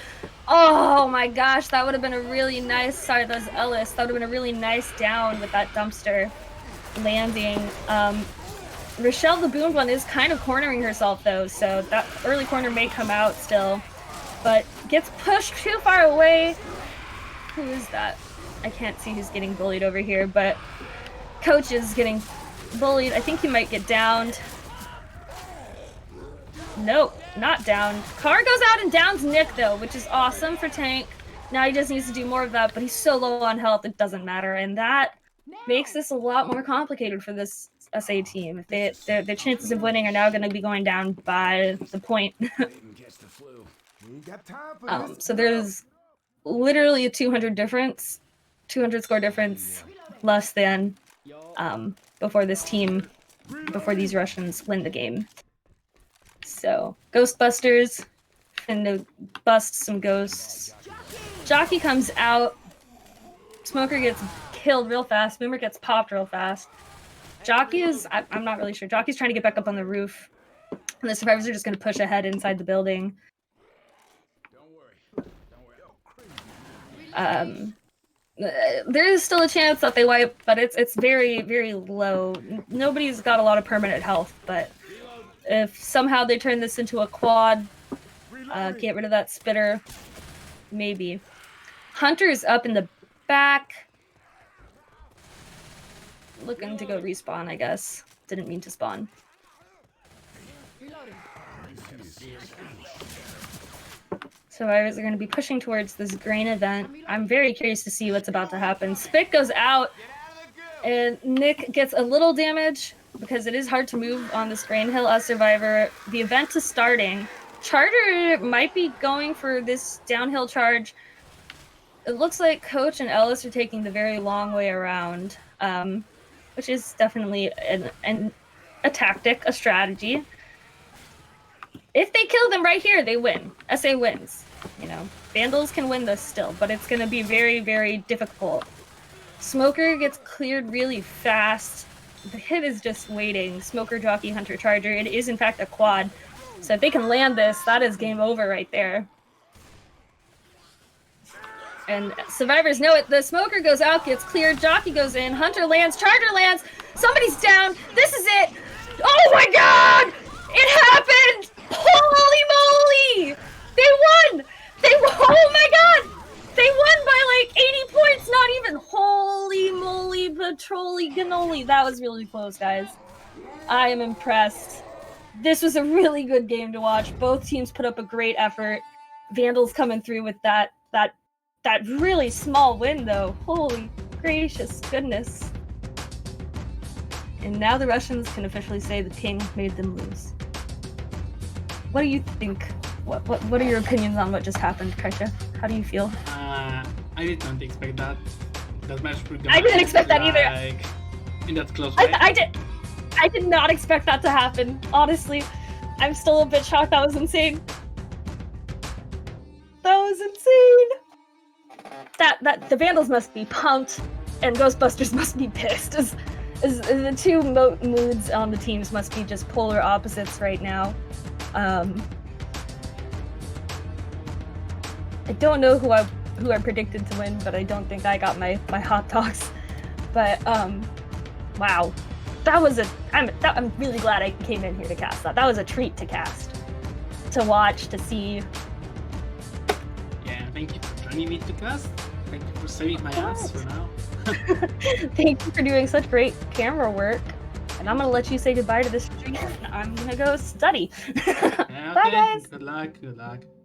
Oh my gosh, that would have been a really nice... Sorry, that was Ellis. That would have been a really nice down with that dumpster landing. Rochelle, the boomed one, is kind of cornering herself, though, so that early corner may come out still. But gets pushed too far away. Who is that? I can't see who's getting bullied over here, but Coach is getting bullied. I think he might get downed. Nope, not down. Car goes out and downs Nick, though, which is awesome for Tank. Now he just needs to do more of that, but he's so low on health, it doesn't matter. And that makes this a lot more complicated for this SA team. If their chances of winning are now going to be going down by the point. So there's literally a 200 difference, 200 score difference less than before these Russians win the game. So, GhostBusters, finna bust some ghosts. Jockey comes out. Smoker gets killed real fast. Boomer gets popped real fast. Jockey is... I'm not really sure. Jockey's trying to get back up on the roof. And the survivors are just going to push ahead inside the building. There is still a chance that they wipe, but it's very, very low. Nobody's got a lot of permanent health, but... If somehow they turn this into a quad, get rid of that spitter, maybe. Hunter's up in the back. Looking to go respawn, I guess. Didn't mean to spawn. Survivors are going to be pushing towards this grain event. I'm very curious to see what's about to happen. Spit goes out, and Nick gets a little damage, because it is hard to move on this grain hill as Survivor. The event is starting. Charter might be going for this downhill charge. It looks like Coach and Ellis are taking the very long way around, which is definitely a tactic, a strategy. If they kill them right here, they win. SA wins. You know, Vandals can win this still, but it's gonna be very, very difficult. Smoker gets cleared really fast. The hit is just waiting. Smoker, Jockey, Hunter, Charger. It is in fact a quad. So if they can land this, that is game over right there. And survivors know it. The Smoker goes out, gets cleared. Jockey goes in. Hunter lands. Charger lands. Somebody's down. This is it. Oh my god! It happened! Holy moly! They won! They won! Oh my god! They won by like 80 points, not even. Holy moly, patrolly cannoli. That was really close, guys. I am impressed. This was a really good game to watch. Both teams put up a great effort. Vandals coming through with that really small win, though. Holy gracious goodness. And now the Russians can officially say the ping made them lose. What do you think? What are your opinions on what just happened, Kasia? How do you feel? I did not expect that. That match would go I didn't expect that either. like, in that close way. I did not expect that to happen. Honestly, I'm still a bit shocked. That was insane. That was insane. That the Vandals must be pumped, and Ghostbusters must be pissed. As the two moods on the teams must be just polar opposites right now. I don't know who I predicted to win, but I don't think I got my hot dogs. But wow, that was I'm really glad I came in here to cast that. That was a treat to cast, to watch, to see. Yeah, thank you for joining me to cast. Thank you for saving my ass for now. Thank you for doing such great camera work. And I'm gonna let you say goodbye to this stream. I'm gonna go study. Yeah, okay. Bye, guys. Good luck.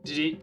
GG.